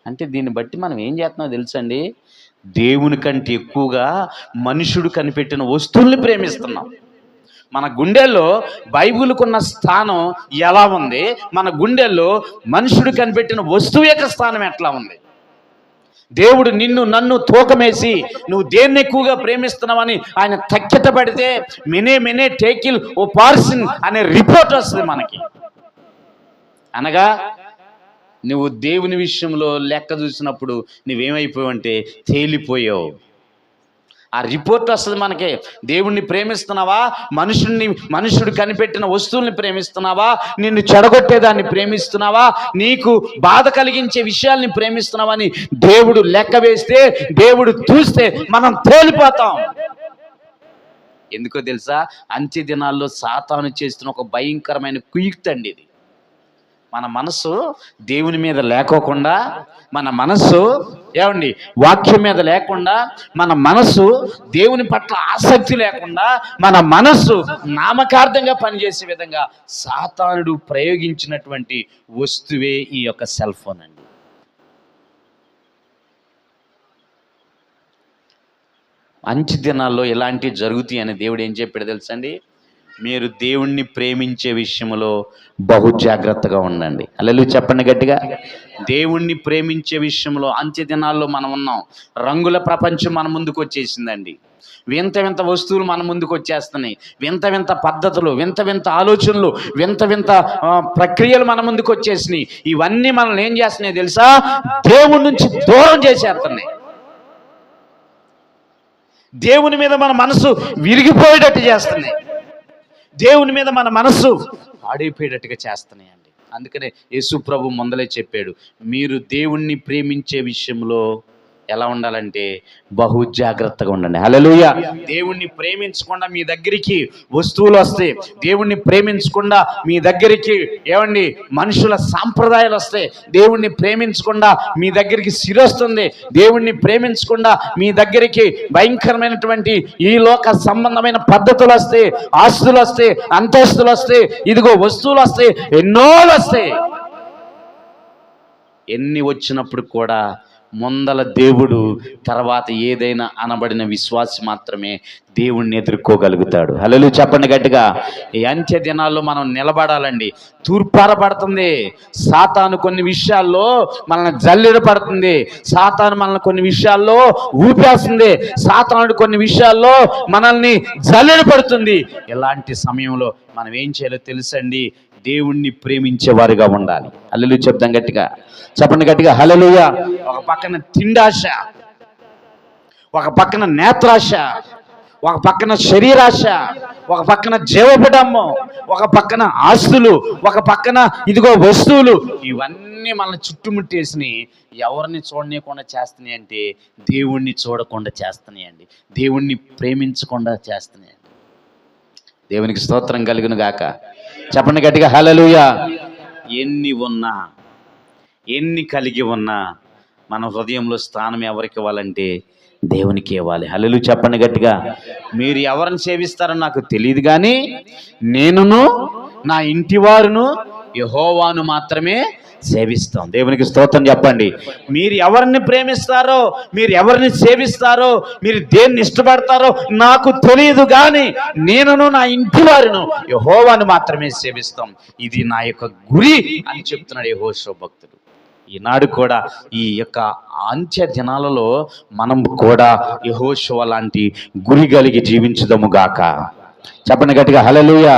అంటే దీన్ని బట్టి మనం ఏం చేస్తున్నామో తెలుసండి, దేవుని కంటే ఎక్కువగా మనుషుడు కనిపెట్టిన వస్తువుల్ని ప్రేమిస్తున్నాం. మన గుండెల్లో బైబిల్కున్న స్థానం ఎలా ఉంది, మన గుండెల్లో మనుషుడు కనిపెట్టిన వస్తువు యొక్క స్థానం ఎట్లా ఉంది? దేవుడు నిన్ను నన్ను తూకమేసి నువ్వు దేన్ని ఎక్కువగా ప్రేమిస్తున్నావని ఆయన తక్కెట పడితే మెనే టేకిల్ ఓ పార్సిన్ అనే రిపోర్ట్ వస్తుంది మనకి. అనగా నువ్వు దేవుని విషయంలో లెక్క చూసినప్పుడు నువ్వేమైపోయావంటే తేలిపోయావు. ఆ రిపోర్ట్ వస్తుంది మనకి. దేవుణ్ణి ప్రేమిస్తున్నావా, మనుషుడు కనిపెట్టిన వస్తువుల్ని ప్రేమిస్తున్నావా, నిన్ను చెడగొట్టేదాన్ని ప్రేమిస్తున్నావా, నీకు బాధ కలిగించే విషయాల్ని ప్రేమిస్తున్నావా అని దేవుడు లెక్క వేస్తే, దేవుడు చూస్తే మనం తేలిపోతాం. ఎందుకో తెలుసా? అంత్య దినాల్లో సాతాను చేస్తున్న ఒక భయంకరమైన కుయుక్తి అండి ఇది. మన మనసు దేవుని మీద లేకోకుండా, మన మనస్సు ఏమండి వాక్యం మీద లేకుండా, మన మనస్సు దేవుని పట్ల ఆసక్తి లేకుండా, మన మనస్సు నామకార్థంగా పనిచేసే విధంగా సాతానుడు ప్రయోగించినటువంటి వస్తువే ఈ యొక్క సెల్ ఫోన్ అండి. అంత్య దినాల్లో ఇలాంటివి జరుగుతాయి అని దేవుడు ఏం చెప్పాడు తెలుసండి? మీరు దేవుణ్ణి ప్రేమించే విషయంలో బహు జాగ్రత్తగా ఉండండి. హల్లెలూయా చెప్పండి గట్టిగా. దేవుణ్ణి ప్రేమించే విషయంలో అంత్య దినాల్లో మనం ఉన్నాం. రంగుల ప్రపంచం మన ముందుకు వచ్చేసిందండి. వింత వింత వస్తువులు మన ముందుకు వచ్చేస్తున్నాయి. వింత వింత పద్ధతులు, వింత వింత ఆలోచనలు, వింత వింత ప్రక్రియలు మన ముందుకు వచ్చేసినాయి. ఇవన్నీ మనల్ని ఏం చేస్తున్నాయి తెలుసా? దేవుడి నుంచి దూరం చేసేస్తున్నాయి. దేవుని మీద మన మనసు విరిగిపోయేటట్టు చేస్తున్నాయి. దేవుని మీద మన మనస్సు పాడైపోయేటట్టుగా చేస్తున్నాయండి. అందుకనే యేసు ప్రభు ముందలే చెప్పాడు, మీరు దేవుణ్ణి ప్రేమించే విషయంలో ఎలా ఉండాలంటే బహు జాగ్రత్తగా ఉండండి. హల్లెలూయా. దేవుణ్ణి ప్రేమించకుండా మీ దగ్గరికి వస్తువులు వస్తాయి. దేవుణ్ణి ప్రేమించకుండా మీ దగ్గరికి ఏమండి మనుషుల సాంప్రదాయాలు వస్తాయి. దేవుణ్ణి ప్రేమించకుండా మీ దగ్గరికి సిరొస్తుంది. దేవుణ్ణి ప్రేమించకుండా మీ దగ్గరికి భయంకరమైనటువంటి ఈ లోక సంబంధమైన పద్ధతులు వస్తాయి, ఆస్తులు వస్తాయి, అంతస్తులు వస్తాయి, ఇదిగో వస్తువులు వస్తాయి, ఎన్నో వస్తాయి. ఎన్ని వచ్చినప్పుడు కూడా ముందల దేవుడు, తర్వాత ఏదైనా అనబడిన విశ్వాసి మాత్రమే దేవుణ్ణి ఎదుర్కోగలుగుతాడు. హల్లెలూయా చెప్పండి గట్టిగా. ఈ అంత్య దినాల్లో మనం నిలబడాలండి. తూర్పారపడుతుంది సాతాను, కొన్ని విషయాల్లో మనల్ని జల్లెడ పడుతుంది. సాతాను మనల్ని కొన్ని విషయాల్లో ఊపేస్తుంది. సాతానుడు కొన్ని విషయాల్లో మనల్ని జల్లెడ పడుతుంది. ఇలాంటి సమయంలో మనం ఏం చేయాలో తెలుసండి? దేవుణ్ణి ప్రేమించే వారిగా ఉండాలి. హల్లెలూయా చెప్తాం గట్టిగా, చెప్పండి గట్టిగా హల్లెలూయా. ఒక పక్కన తిండాశ, ఒక పక్కన నేత్రాశ, ఒక పక్కన శరీరాశ, ఒక పక్కన జీవపడమ్ము, ఒక పక్కన ఆస్తులు, ఒక పక్కన ఇదిగో వస్తువులు, ఇవన్నీ మనల్ని చుట్టుముట్టేసి ఎవరిని చూడనీయకుండా చేస్తున్నాయి అంటే దేవుణ్ణి చూడకుండా చేస్తున్నాయండి, దేవుణ్ణి ప్రేమించకుండా చేస్తున్నాయండి. దేవునికి స్తోత్రం కలుగును గాక. చెప్పండి గట్టిగా హల్లెలూయా. ఎన్ని ఉన్నా, ఎన్ని కలిగి ఉన్నా మన హృదయంలో స్థానం ఎవరికి ఇవ్వాలంటే దేవునికి ఇవ్వాలి. హల్లెలూయా చెప్పండి గట్టిగా. మీరు ఎవరిని సేవిస్తారో నాకు తెలియదు, కానీ నేనును నా ఇంటి వారును యెహోవాను మాత్రమే సేవిస్తాం. దేవునికి స్తోత్రం చెప్పండి. మీరు ఎవరిని ప్రేమిస్తారో, మీరు ఎవరిని సేవిస్తారో, మీరు దేన్ని ఇష్టపడతారో నాకు తెలియదు, కానీ నేనును నా ఇంటి వారును యెహోవాను మాత్రమే సేవిస్తాం. ఇది నా యొక్క గురి అని చెప్తున్నాడు యెహోషువ భక్తుడు. ఈనాడు కూడా ఈ యొక్క అంత్య దినాలలో మనం కూడా యెహోషువ లాంటి గురి కలిగి జీవించుదాము గాక. చెప్పండి గట్టిగా హల్లెలూయా.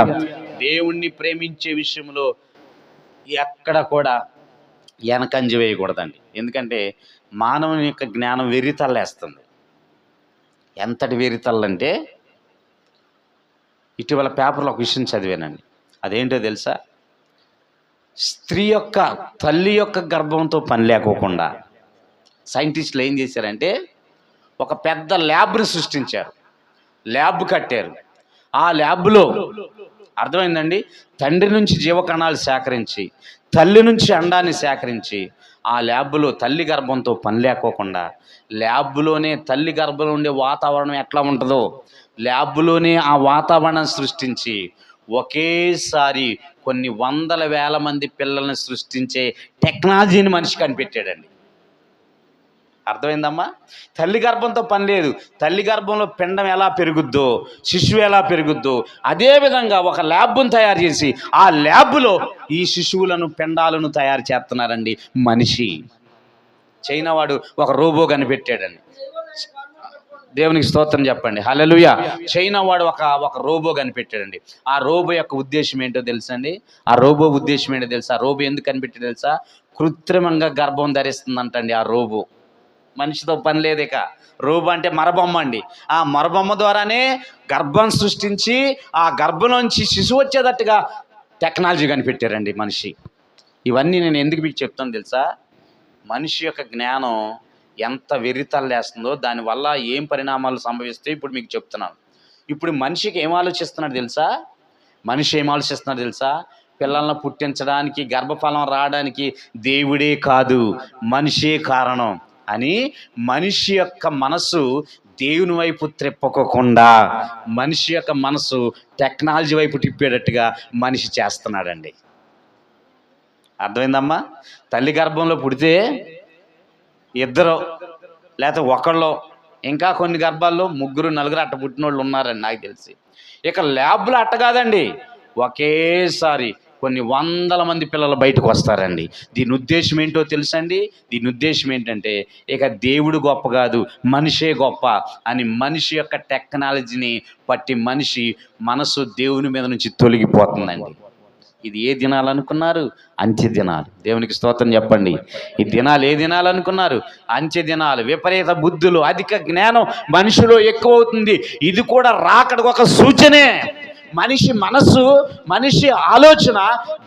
దేవుణ్ణి ప్రేమించే విషయంలో ఎక్కడ కూడా వెనకంజ వేయకూడదండి. ఎందుకంటే మానవుని యొక్క జ్ఞానం వెర్రితల్లేస్తుంది. ఎంతటి వెర్రితల్లంటే, ఇటీవల పేపర్లో ఒక విషయం చదివానండి. అదేంటో తెలుసా? స్త్రీ యొక్క తల్లి యొక్క గర్భంతో పని లేకోకుండా సైంటిస్టులు ఏం చేశారంటే ఒక పెద్ద ల్యాబ్ని సృష్టించారు, ల్యాబ్ కట్టారు. ఆ ల్యాబ్లో అర్థమైందండి, తండ్రి నుంచి జీవకణాలు సేకరించి, తల్లి నుంచి అండాన్ని సేకరించి, ఆ ల్యాబ్లో తల్లి గర్భంతో పని లేకోకుండా ల్యాబ్లోనే తల్లి గర్భంలో ఉండే వాతావరణం ఎట్లా ఉంటుందో ల్యాబ్లోనే ఆ వాతావరణం సృష్టించి ఒకేసారి కొన్ని వందల వేల మంది పిల్లల్ని సృష్టించే టెక్నాలజీని మనిషి కనిపెట్టాడండి. అర్థమైందమ్మా? తల్లి గర్భంతో పని లేదు. తల్లి గర్భంలో పిండం ఎలా పెరుగుద్దో, శిశువు ఎలా పెరుగుద్దో, అదేవిధంగా ఒక ల్యాబ్ను తయారు చేసి ఆ ల్యాబ్లో ఈ శిశువులను పిండాలను తయారు చేస్తున్నారండి మనిషి. చైనా వాడు ఒక రోబో కనిపెట్టాడండి. దేవునికి స్తోత్రం చెప్పండి హల్లెలూయా. చైనా వాడు ఒక రోబో కనిపెట్టాడండి. ఆ రోబో యొక్క ఉద్దేశం ఏంటో తెలుసా అండి? ఆ రోబో ఉద్దేశం ఏంటో తెలుసా? ఆ రోబో ఎందుకు కనిపెట్టాడో తెలుసా? కృత్రిమంగా గర్భం ధరిస్తుందంటండి ఆ రోబో. మనిషితో పని లేదు. ఇక రోబో అంటే మరబొమ్మ అండి. ఆ మరబొమ్మ ద్వారానే గర్భం సృష్టించి ఆ గర్భంలోంచి శిశువు వచ్చేటట్టుగా టెక్నాలజీ కనిపెట్టారండి మనిషి. ఇవన్నీ నేను ఎందుకు మీకు చెప్తాను తెలుసా? మనిషి యొక్క జ్ఞానం ఎంత వెర్రితల్లేస్తుందో, దానివల్ల ఏం పరిణామాలు సంభవిస్తాయి ఇప్పుడు మీకు చెప్తున్నాను. ఇప్పుడు మనిషికి ఏం ఆలోచిస్తున్నాడు తెలుసా? మనిషి ఏం ఆలోచిస్తున్నాడు తెలుసా? పిల్లలను పుట్టించడానికి, గర్భఫలం రావడానికి దేవుడే కాదు మనిషే కారణం అని మనిషి యొక్క మనసు దేవుని వైపు త్రిప్పకుండా మనిషి యొక్క మనసు టెక్నాలజీ వైపు తిప్పేటట్టుగా మనిషి చేస్తున్నాడండి. అర్థమైందమ్మా? తల్లి గర్భంలో పుడితే ఇద్దరు లేకపోతే ఒకళ్ళు, ఇంకా కొన్ని గర్భాల్లో ముగ్గురు నలుగురు అట్ట పుట్టిన వాళ్ళు ఉన్నారండి నాకు తెలిసి. ఇక ల్యాబ్లో అట్ట కాదండి, ఒకేసారి కొన్ని వందల మంది పిల్లలు బయటకు వస్తారండి. దీని ఉద్దేశం ఏంటో తెలుసండి? దీని ఉద్దేశం ఏంటంటే ఇక దేవుడు గొప్ప కాదు మనిషే గొప్ప అని మనిషి యొక్క టెక్నాలజీని పట్టి మనిషి మనసు దేవుని మీద నుంచి తొలగిపోతుందండి. ఇది ఏ దినాలు అనుకున్నారు? అంత్య దినాలు. దేవునికి స్తోత్రం చెప్పండి. ఈ దినాలు ఏ దినాలు అనుకున్నారు? అంత్య దినాలు. విపరీత బుద్ధులు, అధిక జ్ఞానం మనిషిలో ఎక్కువ అవుతుంది. ఇది కూడా రాకడకు ఒక సూచనే. మనిషి మనసు, మనిషి ఆలోచన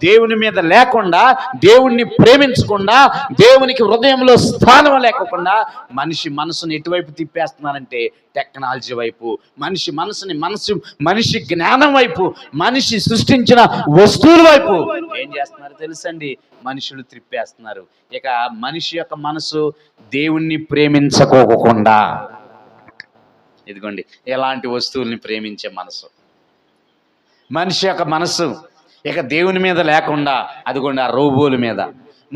దేవుని మీద లేకుండా, దేవుణ్ణి ప్రేమించకుండా, దేవునికి హృదయంలో స్థానం లేకుండా మనిషి మనసుని ఎటువైపు తిప్పేస్తున్నారంటే టెక్నాలజీ వైపు. మనిషి జ్ఞానం వైపు, మనిషి సృష్టించిన వస్తువుల వైపు ఏం చేస్తున్నారు తెలుసండి? మనుషులు త్రిప్పేస్తున్నారు. ఇక మనిషి యొక్క మనసు దేవుణ్ణి ప్రేమించుకోకుండా, ఇదిగోండి ఎలాంటి వస్తువుల్ని ప్రేమించే మనసు. మనిషి యొక్క మనసు ఇక దేవుని మీద లేకుండా అదిగోండి ఆ రోబోల మీద.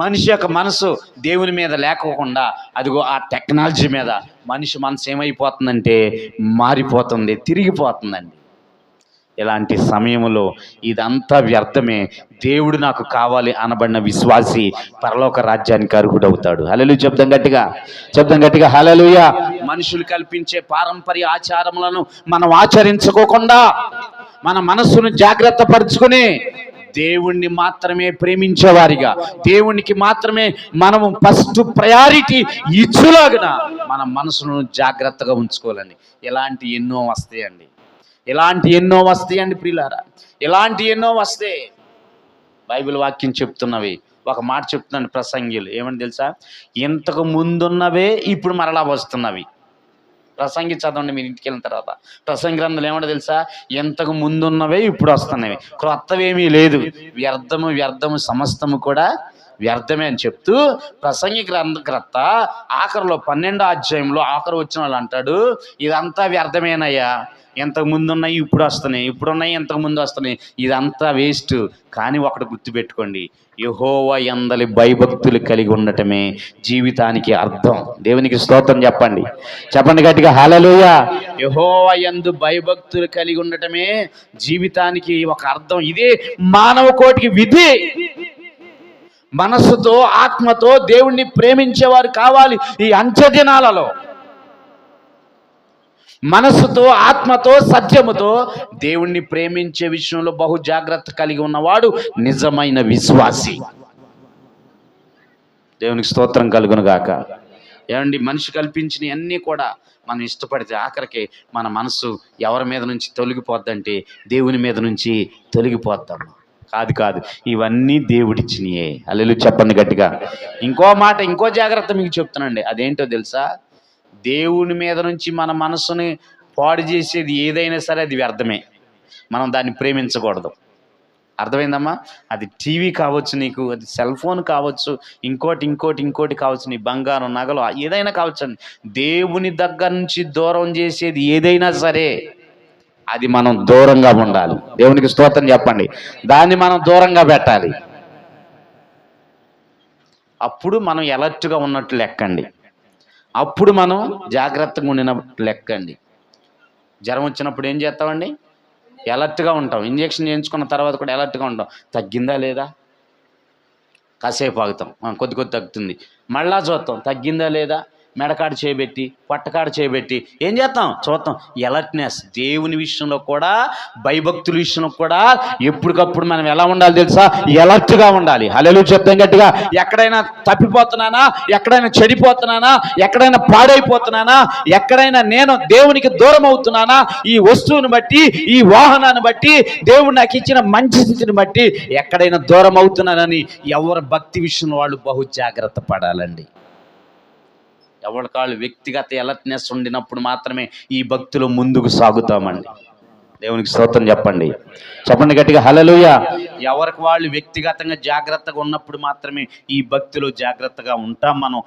మనిషి యొక్క మనసు దేవుని మీద లేకోకుండా అదిగో ఆ టెక్నాలజీ మీద. మనిషి మనసు ఏమైపోతుందంటే మారిపోతుంది, తిరిగిపోతుందండి. ఇలాంటి సమయంలో ఇదంతా వ్యర్థమే. దేవుడు నాకు కావాలి అనబడిన విశ్వాసి పరలోక రాజ్యానికి అర్హుడవుతాడు. హల్లెలూయా చెప్దాం గట్టిగా, చెప్దాం గట్టిగా హల్లెలూయా. మనుషులు కల్పించే పారంపర్య ఆచారములను మనం ఆచరించుకోకుండా మన మనస్సును జాగ్రత్త పరుచుకుని దేవుణ్ణి మాత్రమే ప్రేమించేవారిగా, దేవునికి మాత్రమే మనము ఫస్ట్ ప్రయారిటీ ఇచ్చులాగిన మన మనసును జాగ్రత్తగా ఉంచుకోవాలండి. ఇలాంటి ఎన్నో వస్తాయండి, ఇలాంటి ఎన్నో వస్తాయండి ప్రియులారా, ఇలాంటి ఎన్నో వస్తాయి. బైబిల్ వాక్యం చెప్తున్నవి ఒక మాట చెప్తున్నాను ప్రసంగిలు, ఏమని తెలుసా? ఇంతకు ముందున్నవే ఇప్పుడు మరలా వస్తున్నవి. ప్రసంగి చదవండి మీరు ఇంటికి వెళ్ళిన తర్వాత. ప్రసంగి గ్రంథాలు ఏమంటే తెలుసా? ఇంతకు ముందున్నవే ఇప్పుడు వస్తున్నవి, క్రొత్తవేమీ లేదు, వ్యర్థము సమస్తము కూడా వ్యర్థమే అని చెప్తూ ప్రసంగి గ్రంథకర్త ఆఖరిలో 12వ అధ్యాయంలో ఆఖరు వచ్చిన వాళ్ళు అంటాడు, ఇదంతా వ్యర్థమేనయ్యా, ఇంతకు ముందు ఉన్నాయి ఇప్పుడు వస్తున్నాయి, ఇప్పుడున్నాయి ఇంతకు ముందు వస్తున్నాయి, ఇదంతా వేస్ట్. కానీ ఒకటి గుర్తుపెట్టుకోండి, యెహోవా యందలి భయభక్తులు కలిగి ఉండటమే జీవితానికి అర్థం. దేవునికి స్తోత్రం చెప్పండి, చెప్పండి గట్టిగా హల్లెలూయా. యెహోవా యందు భయభక్తులు కలిగి ఉండటమే జీవితానికి ఒక అర్థం. ఇదే మానవ కోటికి విధి. మనస్సుతో ఆత్మతో దేవుణ్ణి ప్రేమించేవారు కావాలి ఈ అంచె దినాలలో. మనస్సుతో ఆత్మతో సత్యముతో దేవుణ్ణి ప్రేమించే విషయంలో బహు జాగ్రత్త కలిగి ఉన్నవాడు నిజమైన విశ్వాసి. దేవునికి స్తోత్రం కలుగును గాక. ఏమండి, మనిషి కల్పించిన అన్నీ కూడా మనం ఇష్టపడితే ఆఖరికి మన మనసు ఎవరి మీద నుంచి తొలగిపోద్దంటే దేవుని మీద నుంచి తొలగిపోద్దాం. కాదు, ఇవన్నీ దేవుడిచ్చినయే. హల్లెలూయా చెప్పండి గట్టిగా. ఇంకో మాట, ఇంకో జాగ్రత్త మీకు చెప్తానండి. అదేంటో తెలుసా? దేవుని మీద నుంచి మన మనసుని పాడు చేసేది ఏదైనా సరే అది వ్యర్థమే. మనం దాన్ని ప్రేమించకూడదు. అర్థమైందమ్మా? అది టీవీ కావచ్చు, నీకు అది సెల్ ఫోన్ కావచ్చు, ఇంకోటి కావచ్చు, నీ బంగారం నగలు ఏదైనా కావచ్చు. దేవుని దగ్గర నుంచి దూరం చేసేది ఏదైనా సరే అది మనం దూరంగా ఉండాలి. దేవునికి స్తోత్రం చెప్పండి. దాన్ని మనం దూరంగా పెట్టాలి. అప్పుడు మనం ఎలర్ట్గా ఉన్నట్లు లెక్కండి, అప్పుడు మనం జాగ్రత్తగా ఉండినప్పుడు లెక్కండి. జ్వరం వచ్చినప్పుడు ఏం చేస్తామండి? ఎలర్ట్గా ఉంటాం. ఇంజెక్షన్ చేయించుకున్న తర్వాత కూడా ఎలర్ట్గా ఉంటాం. తగ్గిందా లేదా? కాసేపు ఆగుతాం, కొద్ది తగ్గుతుంది, మళ్ళా చూస్తాం, తగ్గిందా లేదా? మెడకాడు చేయబెట్టి పొట్టకాడు చేయబెట్టి ఏం చేస్తాం? చూస్తాం. ఎలర్ట్నెస్. దేవుని విషయంలో కూడా, భయభక్తుల విషయంలో కూడా ఎప్పటికప్పుడు మనం ఎలా ఉండాలి తెలుసా? ఎలర్ట్గా ఉండాలి. హల్లెలూయా చెప్తాం గట్టిగా. ఎక్కడైనా తప్పిపోతున్నానా, ఎక్కడైనా చెడిపోతున్నానా, ఎక్కడైనా పాడైపోతున్నానా, ఎక్కడైనా నేను దేవునికి దూరం అవుతున్నానా, ఈ వస్తువుని బట్టి, ఈ వాహనాన్ని బట్టి, దేవుడు నాకు ఇచ్చిన మంచి స్థితిని బట్టి ఎక్కడైనా దూరం అవుతున్నానని ఎవరి భక్తి విషయంలో వాళ్ళు బహు జాగ్రత్త పడాలండి. ఎవరి కాళ్ళు వ్యక్తిగత ఎలర్ట్నెస్ ఉండినప్పుడు మాత్రమే ఈ భక్తులు ముందుకు సాగుతామండి. దేవునికి స్తోత్రం చెప్పండి, చెప్పండి గట్టిగా హల్లెలూయా. ఎవరికి వాళ్ళు వ్యక్తిగతంగా జాగ్రత్తగా ఉన్నప్పుడు మాత్రమే ఈ భక్తులు జాగ్రత్తగా ఉంటాం, మనం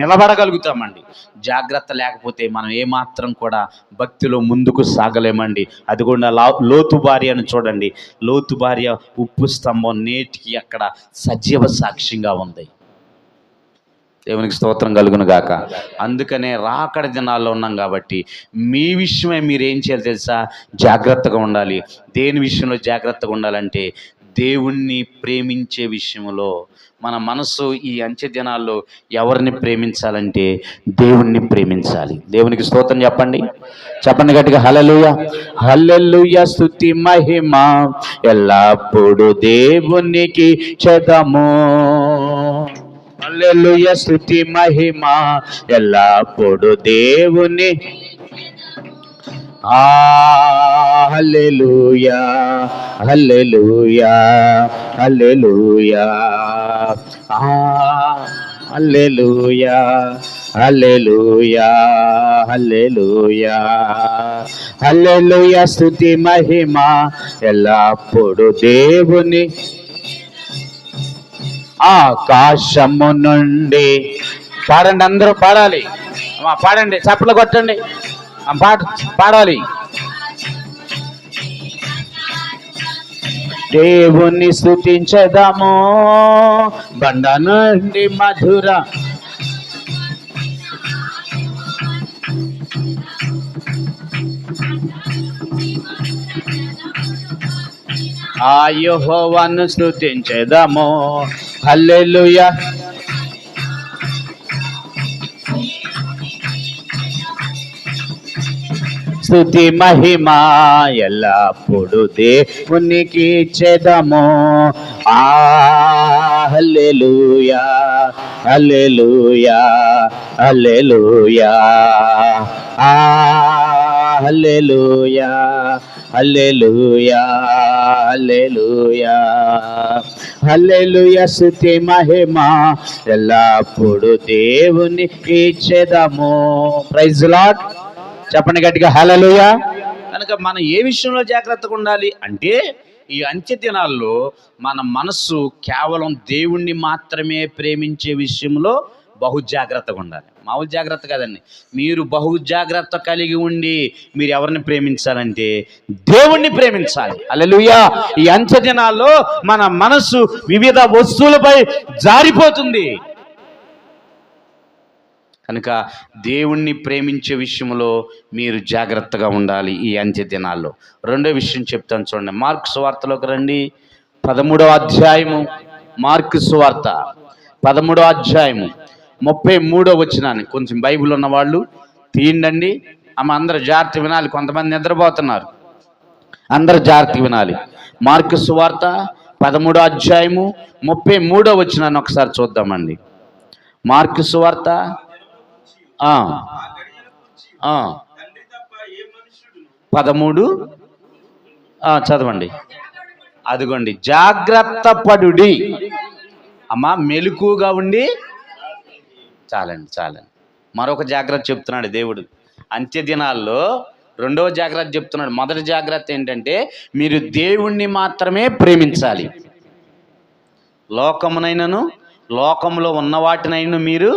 నిలబడగలుగుతామండి. జాగ్రత్త లేకపోతే మనం ఏమాత్రం కూడా భక్తిలో ముందుకు సాగలేమండి. అదిగోండి లోతు భార్య అని చూడండి. లోతు భార్య ఉప్పు స్తంభం నేటికి అక్కడ సజీవ సాక్ష్యంగా ఉంది. దేవునికి స్తోత్రం కలుగును గాక. అందుకనే రాకడ దినాల్లో ఉన్నాం కాబట్టి మీ విషయమే మీరు ఏం చేయాలి తెలుసా? జాగ్రత్తగా ఉండాలి. దేని విషయంలో జాగ్రత్తగా ఉండాలంటే దేవుణ్ణి ప్రేమించే విషయంలో. మన మనసు ఈ అంచె దినాల్లో ఎవరిని ప్రేమించాలంటే దేవుణ్ణి ప్రేమించాలి. దేవునికి స్తోత్రం చెప్పండి, చెప్పండి గట్టిగా హల్లెలూయా. హల్లెలూయా స్తుతి మహిమ ఎల్లప్పుడు దేవునికి చెదము. హల్లెలూయా స్తుతి మహిమ ఎల్లప్పుడు దేవుని. హల్లెలూయా హల్లెలూయా హల్లెలూయా హల్లెలూయా హల్లెలూయా హల్లెలూయా హల్లెలూయా స్తుతి మహిమ ఎల్లప్పుడు దేవుని. ఆకాశము నుండి పాడండి, అందరూ పాడాలి. పాడండి, చప్పట్లు కొట్టండి, పాడాలి. దేవుణ్ణి స్తుతించదము బండ నుండి మధుర. ఆ యెహోవాను స్తుతించెదము. హల్లెలూయా. స్తుతి మహిమ ఎల్లప్పుడు దేవునికి ఇచ్చేదము. హల్లెలూయా హల్లెలూయా హల్లెలూయా హల్లెలూయా హల్లెలూయా హల్లెలూయా హల్లెలూయా. స్తుతి మహిమ ఎల్లప్పుడు దేవునికి ఇచ్చేదము. Praise lord. చెప్పండి గట్టిగా హల్లెలూయా. కనుక మనం ఏ విషయంలో జాగ్రత్తగా ఉండాలి అంటే, ఈ అంత్య దినాల్లో మన మనస్సు కేవలం దేవుణ్ణి మాత్రమే ప్రేమించే విషయంలో బహు జాగ్రత్తగా ఉండాలి. మామూలు జాగ్రత్త కదండి. మీరు బహు జాగ్రత్త కలిగి ఉండి మీరు ఎవరిని ప్రేమించాలంటే దేవుణ్ణి ప్రేమించాలి. హల్లెలూయా. ఈ అంత్య దినాల్లో మన మనస్సు వివిధ వస్తువులపై జారిపోతుంది. కనుక దేవుణ్ణి ప్రేమించే విషయంలో మీరు జాగ్రత్తగా ఉండాలి ఈ అంత్య దినాల్లో. రెండో విషయం చెప్తాను చూడండి. మార్కు సువార్తలోకి రండి. 13వ అధ్యాయము. మార్కు సువార్త 13వ అధ్యాయము 33వ వచనాన్ని కొంచెం బైబిల్ ఉన్నవాళ్ళు తీయండి. అందరూ జాగ్రత్త వినాలి. కొంతమంది నిద్రపోతున్నారు. అందరూ జాగ్రత్త వినాలి. మార్కు సువార్త 13వ అధ్యాయము 33వ వచనాన్ని ఒకసారి చూద్దామండి. మార్కు సువార్త 13 చదవండి. అదిగోండి, జాగ్రత్త పడుడి. అమ్మా మెలకుగా ఉండి. చాలండి. మరొక జాగ్రత్త చెప్తున్నాడు దేవుడు అంత్య దినాల్లో. రెండవ జాగ్రత్త చెప్తున్నాడు. మొదటి జాగ్రత్త ఏంటంటే, మీరు దేవుణ్ణి మాత్రమే ప్రేమించాలి. లోకమునైనను లోకములో ఉన్న వాటినైనా మీరు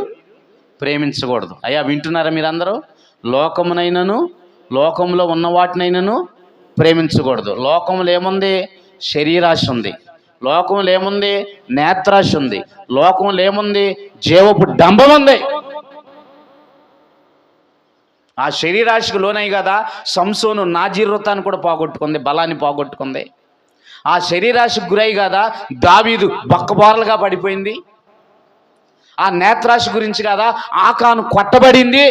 ప్రేమించకూడదు. అయ్యా వింటున్నారా మీరందరూ? లోకమునైనను లోకంలో ఉన్న వాటినైనను ప్రేమించకూడదు. లోకములో ఏముంది? శరీరాశ ఉంది. లోకంలో ఏముంది? నేత్రాశ ఉంది. లోకంలో ఏముంది? జీవపు డంబం ఉంది. ఆ శరీరాశికి లోనై కదా సంసోను నాజీర్వతాన్ని కూడా పోగొట్టుకుంది, బలాన్ని పోగొట్టుకుంది. ఆ శరీరాశికి గురై కదా దావీదు బక్కబోరలుగా పడిపోయింది. ఆ నేత్రాశి గురించి కదా ఆకాను కొట్టబడింది.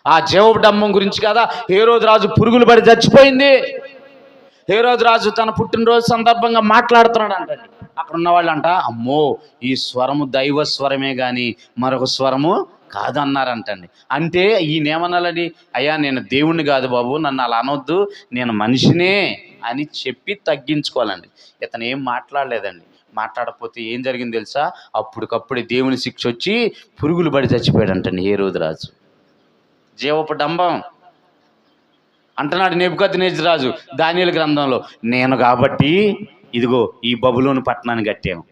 ఆ జీవపు డంబం గురించి కదా హేరోదు రాజు పురుగులు పడి చచ్చిపోయింది. హేరోదు రాజు తన పుట్టినరోజు సందర్భంగా మాట్లాడుతున్నాడు అంటండి. అక్కడ ఉన్న వాళ్ళు అంట, అమ్మో ఈ స్వరము దైవ స్వరమే కానీ మరొక స్వరము కాదన్నారంటండి. అంటే ఈయనేమనాలని, అయ్యా నేను దేవుణ్ణి కాదు బాబు, నన్ను అలా అనొద్దు, నేను మనిషినే అని చెప్పి తగ్గించుకోవాలండి. ఇతను ఏం మాట్లాడలేదండి. మాట్లాడకపోతే ఏం జరిగింది తెలుసా? అప్పటికప్పుడే దేవుని శిక్ష వచ్చి పురుగులు పడి చచ్చిపోయాడంటండి హేరోదు రాజు. జీవపు డంబం అంటున్నాడు నెబుకద్నెజరు రాజు దానియేలు గ్రంథంలో, నేను కాబట్టి ఇదిగో ఈ బబులోను పట్టణాన్ని కట్టాను,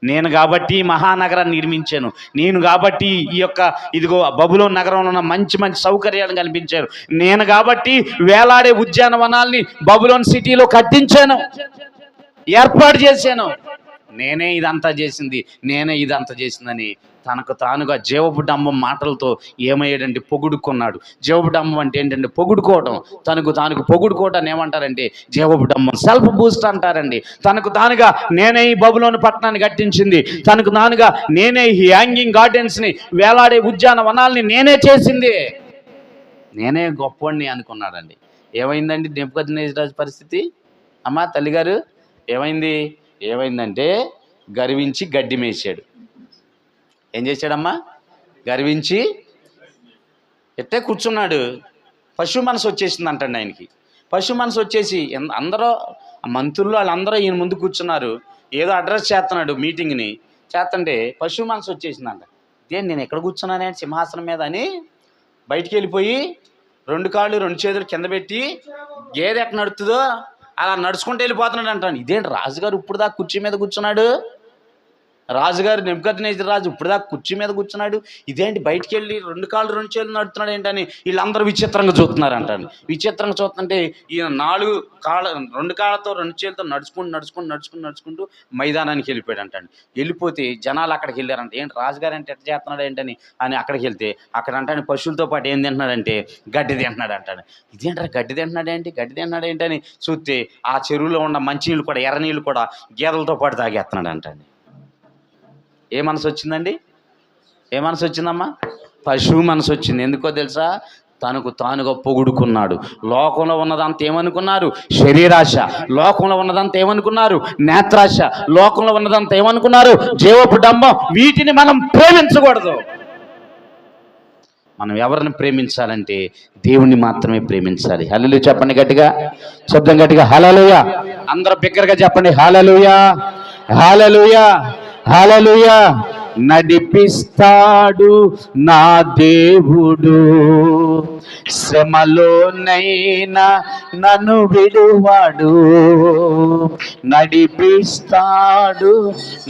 నేను కాబట్టి మహానగరాన్ని నిర్మించాను, నేను కాబట్టి ఈ యొక్క ఇదిగో బబులోను నగరంలో ఉన్న మంచి మంచి సౌకర్యాలను కల్పించాను, నేను కాబట్టి వేలాడే ఉద్యానవనాల్ని బబులోను సిటీలో కట్టించాను, ఏర్పాటు చేశాను, నేనే ఇదంతా చేసిందని తనకు తానుగా జీవపు డంబం మాటలతో ఏమయ్యాడంటే పొగుడుకున్నాడు. జీవపు డంబం అంటే ఏంటంటే పొగుడుకోవటం. తనకు తానుకు పొగుడుకోవటాన్ని ఏమంటారంటే జీవపు డంబం, సెల్ఫ్ బూస్ట్ అంటారండి. తనకు తానుగా నేనే ఈ బబులోను పట్టణాన్ని కట్టించింది, తనకు తానుగా నేనే ఈ హ్యాంగింగ్ గార్డెన్స్ని, వేలాడే ఉద్యానవనాల్ని నేనే చేసింది, నేనే గొప్పవాడిని అనుకున్నాడండి. ఏమైందండి నెబుకద్నెజరు పరిస్థితి? అమ్మా తల్లిగారు ఏమైందంటే గర్వించి గడ్డి మేసాడు. ఏం చేశాడమ్మా? గర్వించి ఎట్టే కూర్చున్నాడు. పశువు మనసు వచ్చేసింది అంటండి ఆయనకి. పశువు మనసు వచ్చేసి అందరూ మంత్రులు వాళ్ళందరూ ఈయన ముందు కూర్చున్నారు. ఏదో అడ్రస్ చేస్తున్నాడు మీటింగ్ని. చేస్తుంటే పశువు మనసు వచ్చేసిందంట. నేను ఎక్కడ కూర్చున్నానే సింహాసనం మీద అని బయటికి వెళ్ళిపోయి 2 కాళ్ళు 2 చేతులు కింద పెట్టి గేదె ఎక్కడ నడుతుందో అలా నడుచుకుంటూ వెళ్ళిపోతున్నాడు అంటాను. ఇదేంటి రాజుగారు ఇప్పుడు దాకా కుర్చీ మీద కూర్చున్నాడు, రాజుగారు నెబుకద్నెజరు రాజు ఇప్పుడు దాకా కుర్చీ మీద కూర్చున్నాడు, ఇదేంటి బయటికి వెళ్ళి 2 కాళ్ళు 2 చేతులు నడుతున్నాడు ఏంటని వీళ్ళందరూ విచిత్రంగా చూస్తున్నారు అంటాను. విచిత్రంగా చూస్తుంటే ఈయన 2 కాళ్ళతో 2 చేతులతో నడుచుకుంటూ మైదానానికి వెళ్ళిపోయాడు అంటాడు. వెళ్ళిపోతే జనాలు అక్కడికి వెళ్ళారంట. ఏంటి రాజుగారు అంటే ఎట్లా చేస్తున్నాడు ఏంటని అని అక్కడికి వెళ్తే అక్కడ అంటాను పశువులతో పాటు ఏం తింటున్నాడంటే గడ్డి తింటున్నాడు అంటాడు. ఇదేంటారా గడ్డి తింటున్నాడు ఏంటని చూస్తే ఆ చెరువులో ఉన్న మంచినీళ్ళు కూడా ఎర్ర నీళ్ళు కూడా గేదెలతో పాటు తాగేస్తున్నాడు అంటాడు. ఏ మనసు వచ్చిందండి? ఏ మనసు వచ్చిందమ్మా? పశువు మనసు వచ్చింది. ఎందుకో తెలుసా? తనకు తానుగా పొగుడుకున్నాడు. లోకంలో ఉన్నదంతా ఏమనుకున్నారు? శరీరాశ. లోకంలో ఉన్నదంతా ఏమనుకున్నారు? నేత్రాశ. లోకంలో ఉన్నదంతా ఏమనుకున్నారు? జీవపు డంబం. వీటిని మనం ప్రేమించకూడదు. మనం ఎవరిని ప్రేమించాలంటే దేవుణ్ణి మాత్రమే ప్రేమించాలి. హల్లెలూయా చెప్పండి గట్టిగా, శబ్దం గట్టిగా హల్లెలూయా. అందరూ బిగ్గరగా చెప్పండి హల్లెలూయా, హల్లెలూయా, హల్లెలూయా. నడిపిస్తాడు నా దేవుడు, శ్రమలోనైనా నన్ను విడువాడు. నడిపిస్తాడు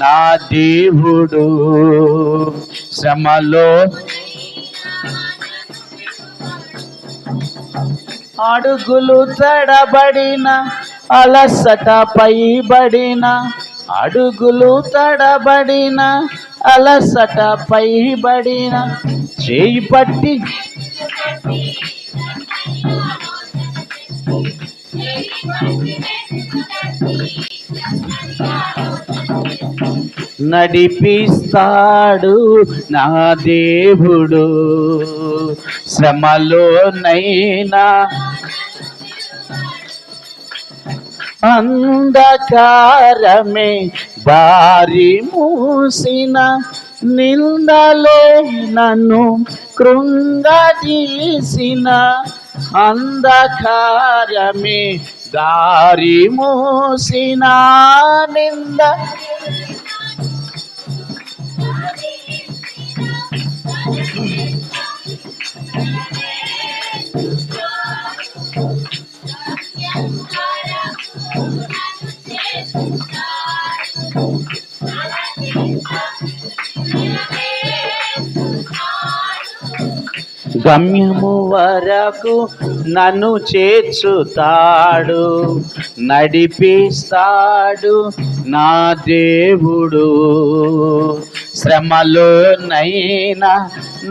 నా దేవుడు, శ్రమలో అడుగులు తడబడిన అలసట పైబడిన, అడుగులు తడబడిన అలసట పైబడిన, చేయి పట్టి నడిపిస్తాడు నా దేవుడు, శ్రమలోనైనా అంధకారమే దారి మూసిన, నిందలే నన్ను కృంగదీసిన, అంధకారమే దారి మూసిన, నింద గమ్యము వరకు నన్ను చేర్చుతాడు, నడిపిస్తాడు నా దేవుడు, శ్రమలోనైనా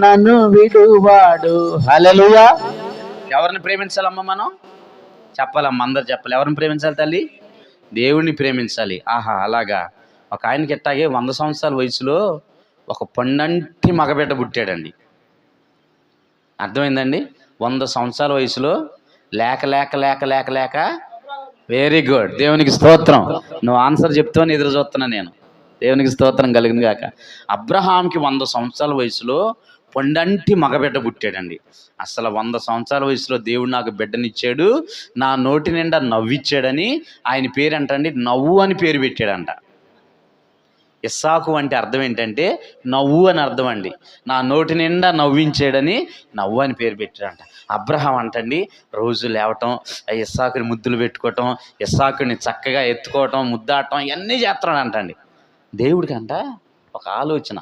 నన్ను విడువాడు. హల్లెలూయా. ఎవరిని ప్రేమించాలమ్మా మనం? చెప్పాలమ్మా, అందరు చెప్పాలి. ఎవరిని ప్రేమించాలి తల్లి? దేవుణ్ణి ప్రేమించాలి. ఆహా, అలాగా. ఒక ఆయనకి ఎట్టాగే 100 సంవత్సరాల వయసులో ఒక పండంటి మగబిడ్డ పుట్టాడండి. అర్థమైందండి? 100 సంవత్సరాల వయసులో లేక లేక లేక లేక లేక వెరీ గుడ్, దేవునికి స్తోత్రం. నువ్వు ఆన్సర్ చెప్తావని ఎదురు చూస్తున్నా నేను. దేవునికి స్తోత్రం కలిగిన గాక. అబ్రహాంకి 100 సంవత్సరాల వయసులో పండంటి మగబిడ్డ పుట్టాడండి. అసలు 100 సంవత్సరాల వయసులో దేవుడు నాకు బిడ్డనిచ్చాడు, నా నోటి నిండా నవ్విచ్చాడని ఆయన పేరంటండి నవ్వు అని పేరు పెట్టాడంట. ఇస్సాకు అంటే అర్థం ఏంటంటే నవ్వు అని అర్థం అండి. నా నోటి నిండా నవ్వించాడని నవ్వు అని పేరు పెట్టాడంట. అబ్రహాం అంటండి రోజు లేవటం, ఇస్సాకుని ముద్దులు పెట్టుకోవటం, ఇస్సాకుని చక్కగా ఎత్తుకోవటం, ముద్దాటం ఇవన్నీ చేస్తున్నాడు అంటండి. దేవుడికి అంట ఒక ఆలోచన,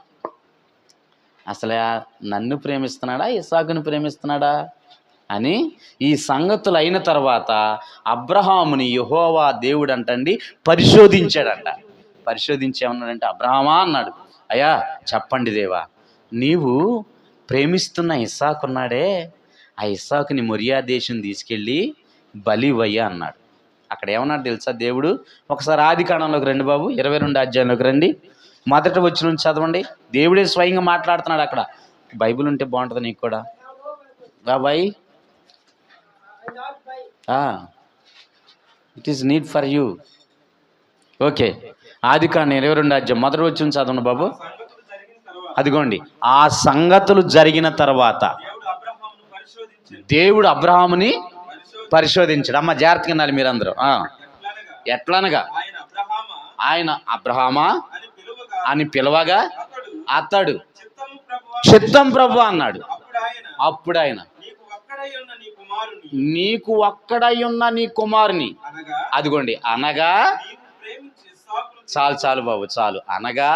అసలు నన్ను ప్రేమిస్తున్నాడా ఇస్సాకుని ప్రేమిస్తున్నాడా అని. ఈ సంగతులు అయిన తర్వాత అబ్రహాముని యెహోవా దేవుడు అంటండి పరిశోధించాడంట. పరిశోధించి ఏమన్నాడంటే, అబ్రహామా అన్నాడు, అయ్యా చెప్పండి దేవా, నీవు ప్రేమిస్తున్న ఇస్సాకున్నాడే, ఆ ఇస్సాకుని మొరియా దేశం తీసుకెళ్ళి బలివయ్యా అన్నాడు. అక్కడ ఏమన్నాడు తెలుసా దేవుడు? ఒకసారి ఆదికాండంలోకి రండి బాబు, 22 అధ్యాయంలోకి రండి, మొదటి వచ్చిన నుంచి చదవండి. దేవుడే స్వయంగా మాట్లాడుతున్నాడు అక్కడ. బైబిల్ ఉంటే బాగుంటుంది నీకు కూడా బాబాయ్. It is need for you. Okay, ఆదికాండం 22 అధ్యాయం మొదటి వచ్చిన చదవండి బాబు. అదిగోండి, ఆ సంగతులు జరిగిన తర్వాత దేవుడు అబ్రహాముని పరిశోధించాడు. అమ్మ జాగ్రత్తగా వినాలి మీరందరూ. ఎట్లనగా ఆయన అబ్రహామా అని పిలవగా అతడు చిత్తం ప్రభు అన్నాడు. అప్పుడు ఆయన నీకు ఒక్కడై ఉన్న నీ కుమారుని, అదిగోండి అనగా చాలు చాలు బాబు చాలు, అనగా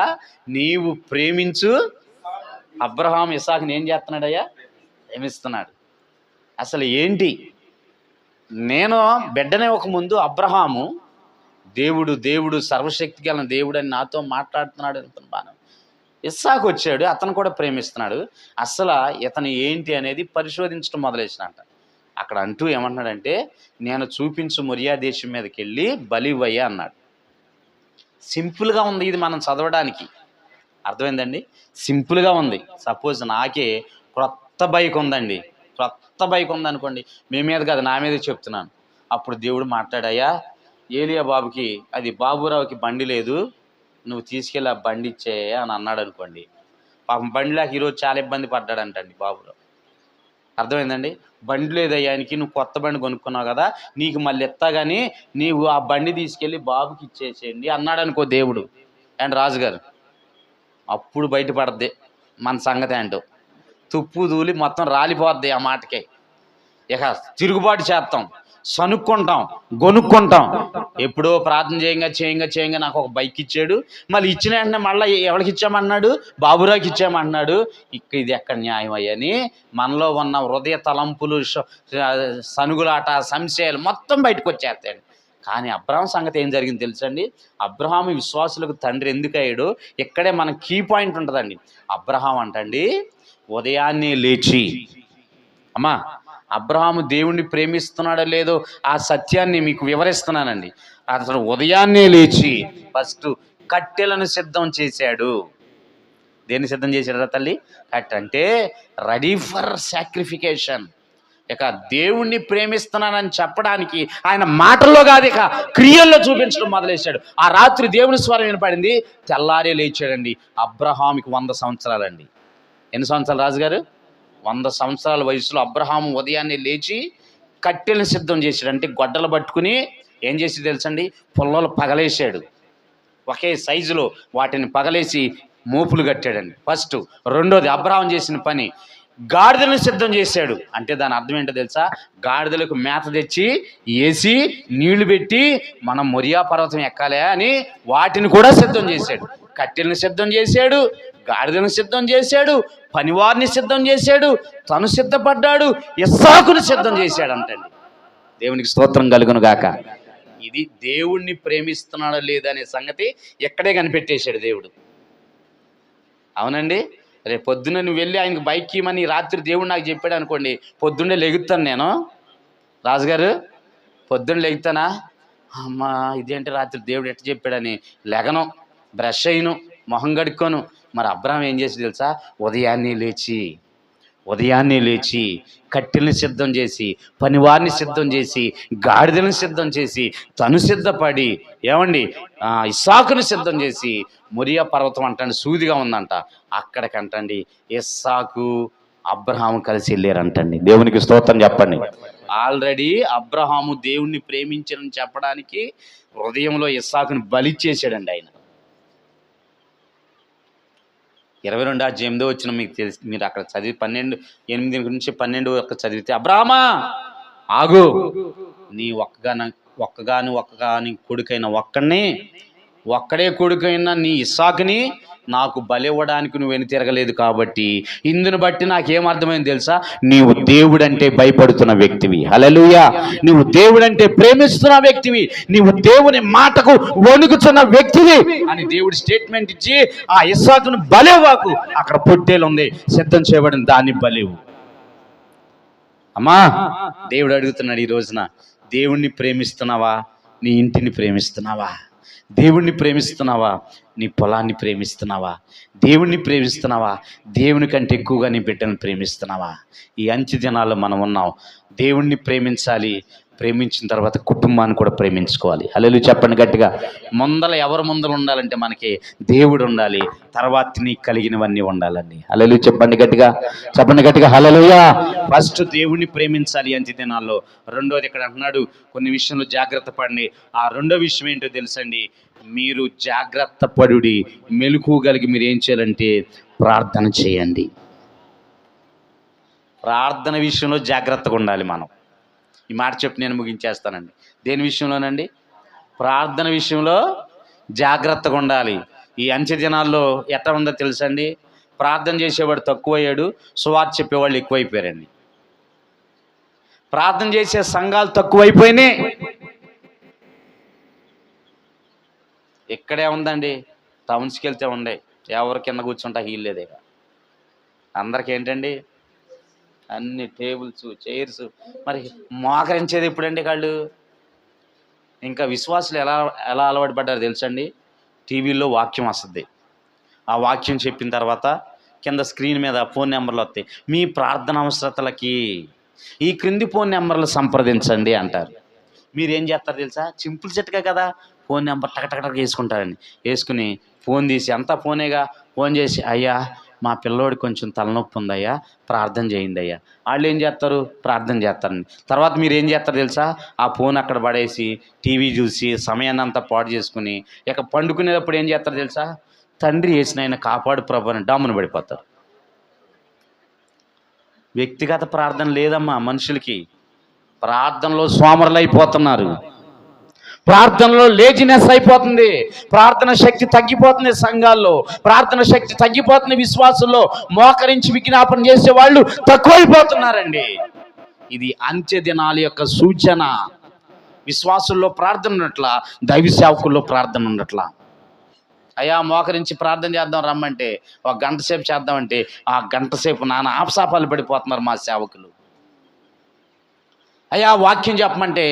నీవు ప్రేమించు. అబ్రహాం ఇస్సాకుని ఏం చేస్తున్నాడయ్యా? ప్రేమిస్తున్నాడు. అసలు ఏంటి? నేను బిడ్డనే ఒక ముందు అబ్రహాము దేవుడు దేవుడు సర్వశక్తి గల దేవుడు అని నాతో మాట్లాడుతున్నాడు అనుకున్నాను. ఇస్సాకు వచ్చాడు, అతను కూడా ప్రేమిస్తున్నాడు. అసలు ఇతను ఏంటి అనేది పరిశోధించడం మొదలెసినంట. అక్కడ అంటూ ఏమంటున్నాడంటే, నేను చూపించు మొరియా దేశం మీదకి వెళ్ళి బలివయ్యా అన్నాడు. సింపుల్గా ఉంది ఇది మనం చదవడానికి, అర్థమైందండి? సింపుల్గా ఉంది. సపోజ్ నాకే క్రొత్త బైక్ ఉందండి, కొత్త బైక్ ఉందనుకోండి, మీ మీద కాదు నా మీద చెప్తున్నాను. అప్పుడు దేవుడు మాట్లాడాయా ఏలియా బాబుకి, అది బాబురావుకి బండి లేదు, నువ్వు తీసుకెళ్ళి ఆ బండి ఇచ్చేయ అని అన్నాడు అనుకోండి. పాపం బండి లేక ఈరోజు చాలా ఇబ్బంది పడ్డాడంటండి బాబురావు. అర్థమైందండి? బండి లేదయ్యా ఆయనకి, నువ్వు కొత్త బండి కొనుక్కున్నావు కదా, నీకు మళ్ళీ ఎత్తా కానీ నీవు ఆ బండి తీసుకెళ్ళి బాబుకి ఇచ్చేసేయండి అన్నాడు అనుకో దేవుడు అండ్ రాజుగారు. అప్పుడు బయటపడద్ది మన సంగతి ఏంటో. తుప్పు దూలి మొత్తం రాలిపోద్ది ఆ మాటకే. ఇక తిరుగుబాటు చేస్తాం, సనుక్కుంటాం, గొనుక్కుంటాం. ఎప్పుడో ప్రార్థన చేయంగా నాకు ఒక బైక్ ఇచ్చాడు, మళ్ళీ ఇచ్చిన వెంటనే మళ్ళీ ఎవరికి ఇచ్చామన్నాడు, బాబురావుకి ఇచ్చామన్నాడు. ఇది ఎక్కడ న్యాయం అయ్యని మనలో ఉన్న హృదయ తలంపులు, సనుగులాట, సంశయాలు మొత్తం బయటకు వచ్చేస్తాయండి. కానీ అబ్రహాం సంగతి ఏం జరిగింది తెలుసండి? అబ్రహాము విశ్వాసులకు తండ్రి ఎందుకు అయ్యాడు, ఇక్కడే మన కీ పాయింట్ ఉంటుందండి. అబ్రహాం అంటండి ఉదయాన్నే లేచి, అమ్మా అబ్రహాము దేవుణ్ణి ప్రేమిస్తున్నాడో లేదో ఆ సత్యాన్ని మీకు వివరిస్తున్నానండి. అసలు ఉదయాన్నే లేచి ఫస్ట్ కట్టెలను సిద్ధం చేశాడు. దేన్ని సిద్ధం చేశాడు తల్లి? కట్టె అంటే రెడీ ఫర్ సాక్రిఫికేషన్. ఇక దేవుణ్ణి ప్రేమిస్తున్నానని చెప్పడానికి ఆయన మాటల్లో కాదు, ఇక క్రియల్లో చూపించడం మొదలేశాడు. ఆ రాత్రి దేవుని స్వరం వినపడింది, తెల్లారే లేచాడండి. అబ్రహాముకి 100 సంవత్సరాలండి. ఎన్ని సంవత్సరాలు రాజుగారు? 100 సంవత్సరాల వయసులో అబ్రహాము ఉదయాన్నే లేచి కట్టెలను సిద్ధం చేశాడు. అంటే గొడ్డలు పట్టుకుని ఏం చేసి తెలుసండి, పుల్లలు పగలేశాడు. ఒకే సైజులో వాటిని పగలేసి మోపులు కట్టాడండి ఫస్ట్. రెండోది అబ్రహాం చేసిన పని, గాడిదలను సిద్ధం చేశాడు. అంటే దాని అర్థం ఏంటో తెలుసా? గాడిదలకు మేత తెచ్చి వేసి నీళ్లు పెట్టి మనం మొరియా పర్వతం ఎక్కాలే అని వాటిని కూడా సిద్ధం చేశాడు. కట్టెలను సిద్ధం చేశాడు, గాడిదలను సిద్ధం చేశాడు, పనివారిని సిద్ధం చేశాడు, తను సిద్ధపడ్డాడు, ఇస్సాకును సిద్ధం చేశాడు అంటండి. దేవునికి స్తోత్రం కలుగును గాక. ఇది దేవుణ్ణి ప్రేమిస్తున్నాడో లేదనే సంగతి ఎక్కడే కనిపెట్టేశాడు దేవుడు. అవునండి. రేపు పొద్దున్న నువ్వు వెళ్ళి ఆయనకు బైక్ ఇవ్వమని రాత్రి దేవుడు నాకు చెప్పాడు అనుకోండి, పొద్దున్నే లెగుతాను నేను. రాజుగారు పొద్దున్న లెగుతానా, అమ్మా ఇదేంటి రాత్రి దేవుడు ఎట్ట చెప్పాడని లెగను, బ్రష్ అయ్యను, మొహం కడుక్కోను. మరి అబ్రహాం ఏం చేసి తెలుసా? ఉదయాన్నే లేచి కట్టెలను సిద్ధం చేసి, పనివారిని సిద్ధం చేసి, గాడిదలను సిద్ధం చేసి, తను సిద్ధపడి, ఏమండి ఇస్సాకును సిద్ధం చేసి, మొరియా పర్వతం అంటండి సూదిగా ఉందంట, అక్కడికంటండి ఇస్సాకు అబ్రహాము కలిసి వెళ్ళారంటండి. దేవునికి స్తోత్రం చెప్పండి. ఆల్రెడీ అబ్రహాము దేవుణ్ణి ప్రేమించని చెప్పడానికి హృదయంలో ఇస్సాకుని బలిచ్చేసాడండి ఆయన. 22 అధ్యాయంలో వచ్చిన మీకు తెలిసి, మీరు అక్కడ చదివి 8 నుంచి 12 చదివితే, అబ్రహామా ఆగు, నీ ఒక్కగాని కొడుకైన ఒక్కడే కొడుకైన నీ ఇస్సాకుని నాకు బలివ్వడానికి నువ్వు వెను తిరగలేదు కాబట్టి, ఇందును బట్టి నాకేమర్థమైంది తెలుసా? నీవు దేవుడంటే భయపడుతున్న వ్యక్తివి. హల్లెలూయా. నీవు దేవుడంటే ప్రేమిస్తున్న వ్యక్తివి, నీవు దేవుని మాటకు వణుకుతున్న వ్యక్తివి అని దేవుడు స్టేట్మెంట్ ఇచ్చి, ఆ ఇస్సాకును బలివ్వకు, అక్కడ పొట్టేలు ఉంది సిద్ధం చేయబడిన దాన్ని బలివు. అమ్మా దేవుడు అడుగుతున్నాడు ఈ రోజున, దేవుణ్ణి ప్రేమిస్తున్నావా? నీ ఇంటిని ప్రేమిస్తున్నావా? దేవుణ్ణి ప్రేమిస్తున్నావా? నీ పొలాన్ని ప్రేమిస్తున్నావా? దేవుణ్ణి ప్రేమిస్తున్నావా? దేవుని కంటే ఎక్కువగా నీ బిడ్డను ప్రేమిస్తున్నావా? ఈ అంచె దినాల్లో మనం ఉన్నాం. దేవుణ్ణి ప్రేమించాలి, ప్రేమించిన తర్వాత కుటుంబాన్ని కూడా ప్రేమించుకోవాలి. హల్లెలూయా చెప్పండి గట్టిగా. ఎవరు ముందర ఉండాలంటే మనకి దేవుడు ఉండాలి, తర్వాత నీకు కలిగినవన్నీ ఉండాలండి. హల్లెలూయా చెప్పండి గట్టిగా హల్లెలూయా. ఫస్ట్ దేవుణ్ణి ప్రేమించాలి అంచె దినాల్లో. రెండోది ఇక్కడ అంటున్నాడు, కొన్ని విషయంలో జాగ్రత్త పడండి. ఆ రెండో విషయం ఏంటో తెలుసండి, మీరు జాగ్రత్త పడుడి, మెలకువగలిగి మీరు ఏం చేయాలంటే ప్రార్థన చేయండి. ప్రార్థన విషయంలో జాగ్రత్తగా ఉండాలి మనం. ఈ మాట చెప్పి నేను ముగించేస్తానండి. దేని విషయంలోనండి? ప్రార్థన విషయంలో జాగ్రత్తగా ఉండాలి. ఈ అంచె దినాల్లో ఎట్లా ఉందో తెలుసండి, ప్రార్థన చేసేవాడు తక్కువయ్యాడు, సువార్త చెప్పేవాళ్ళు ఎక్కువైపోయారండి. ప్రార్థన చేసే సంఘాలు తక్కువైపోయినాయి. ఇక్కడే ఉందండి, టౌన్స్కి వెళ్తే ఉండే ఎవరు కింద కూర్చుంటా హీల్లేదే. అందరికి ఏంటండి అన్ని టేబుల్స్, చైర్స్. మరి మోకరించేది ఎప్పుడండి కాళ్ళు? ఇంకా విశ్వాసులు ఎలా అలవాటు పడ్డారు తెలుసండి? టీవీలో వాక్యం వస్తుంది, ఆ వాక్యం చెప్పిన తర్వాత కింద స్క్రీన్ మీద ఫోన్ నెంబర్లు వస్తాయి. మీ ప్రార్థన అవసరతలకి ఈ క్రింది ఫోన్ నెంబర్లు సంప్రదించండి అంటారు. మీరేం చేస్తారు తెలుసా? సింపుల్ చిట్కా కదా, ఫోన్ నెంబర్ టకటక వేసుకుంటారండి. వేసుకుని ఫోన్ తీసి, అంతా ఫోనేగా, ఫోన్ చేసి, అయ్యా మా పిల్లోడికి కొంచెం తలనొప్పి ఉందయ్యా, ప్రార్థన చేయండి అయ్యా. వాళ్ళు ఏం చేస్తారు? ప్రార్థన చేస్తారండి. తర్వాత మీరు ఏం చేస్తారు తెలుసా? ఆ ఫోన్ అక్కడ పడేసి టీవీ చూసి సమయాన్ని అంతా పాడు చేసుకుని ఇక పండుకునేటప్పుడు ఏం చేస్తారు తెలుసా? తండ్రి యేసుని ఆయన కాపాడు ప్రభు అని డామును పడిపోతారు. వ్యక్తిగత ప్రార్థన లేదమ్మా మనుషులకి. ప్రార్థనలో సోమరులు అయిపోతున్నారు, ప్రార్థనలో లేజినెస్ అయిపోతుంది, ప్రార్థన శక్తి తగ్గిపోతుంది సంఘాల్లో, ప్రార్థన శక్తి తగ్గిపోతుంది విశ్వాసుల్లో, మోకరించి విజ్ఞాపన చేసే వాళ్ళు తక్కువైపోతున్నారండి. ఇది అంత్య దినాల యొక్క సూచన. విశ్వాసుల్లో ప్రార్థన ఉన్నట్ల, దైవ సేవకుల్లో ప్రార్థన ఉన్నట్ల. అయ్యా మోకరించి ప్రార్థన చేద్దాం రమ్మంటే, ఒక గంట సేపు చేద్దామంటే ఆ గంట సేపు నాన్న ఆపసాపాలు పడిపోతున్నారు మా సేవకులు. అయ్యా వాక్యం చెప్పమంటే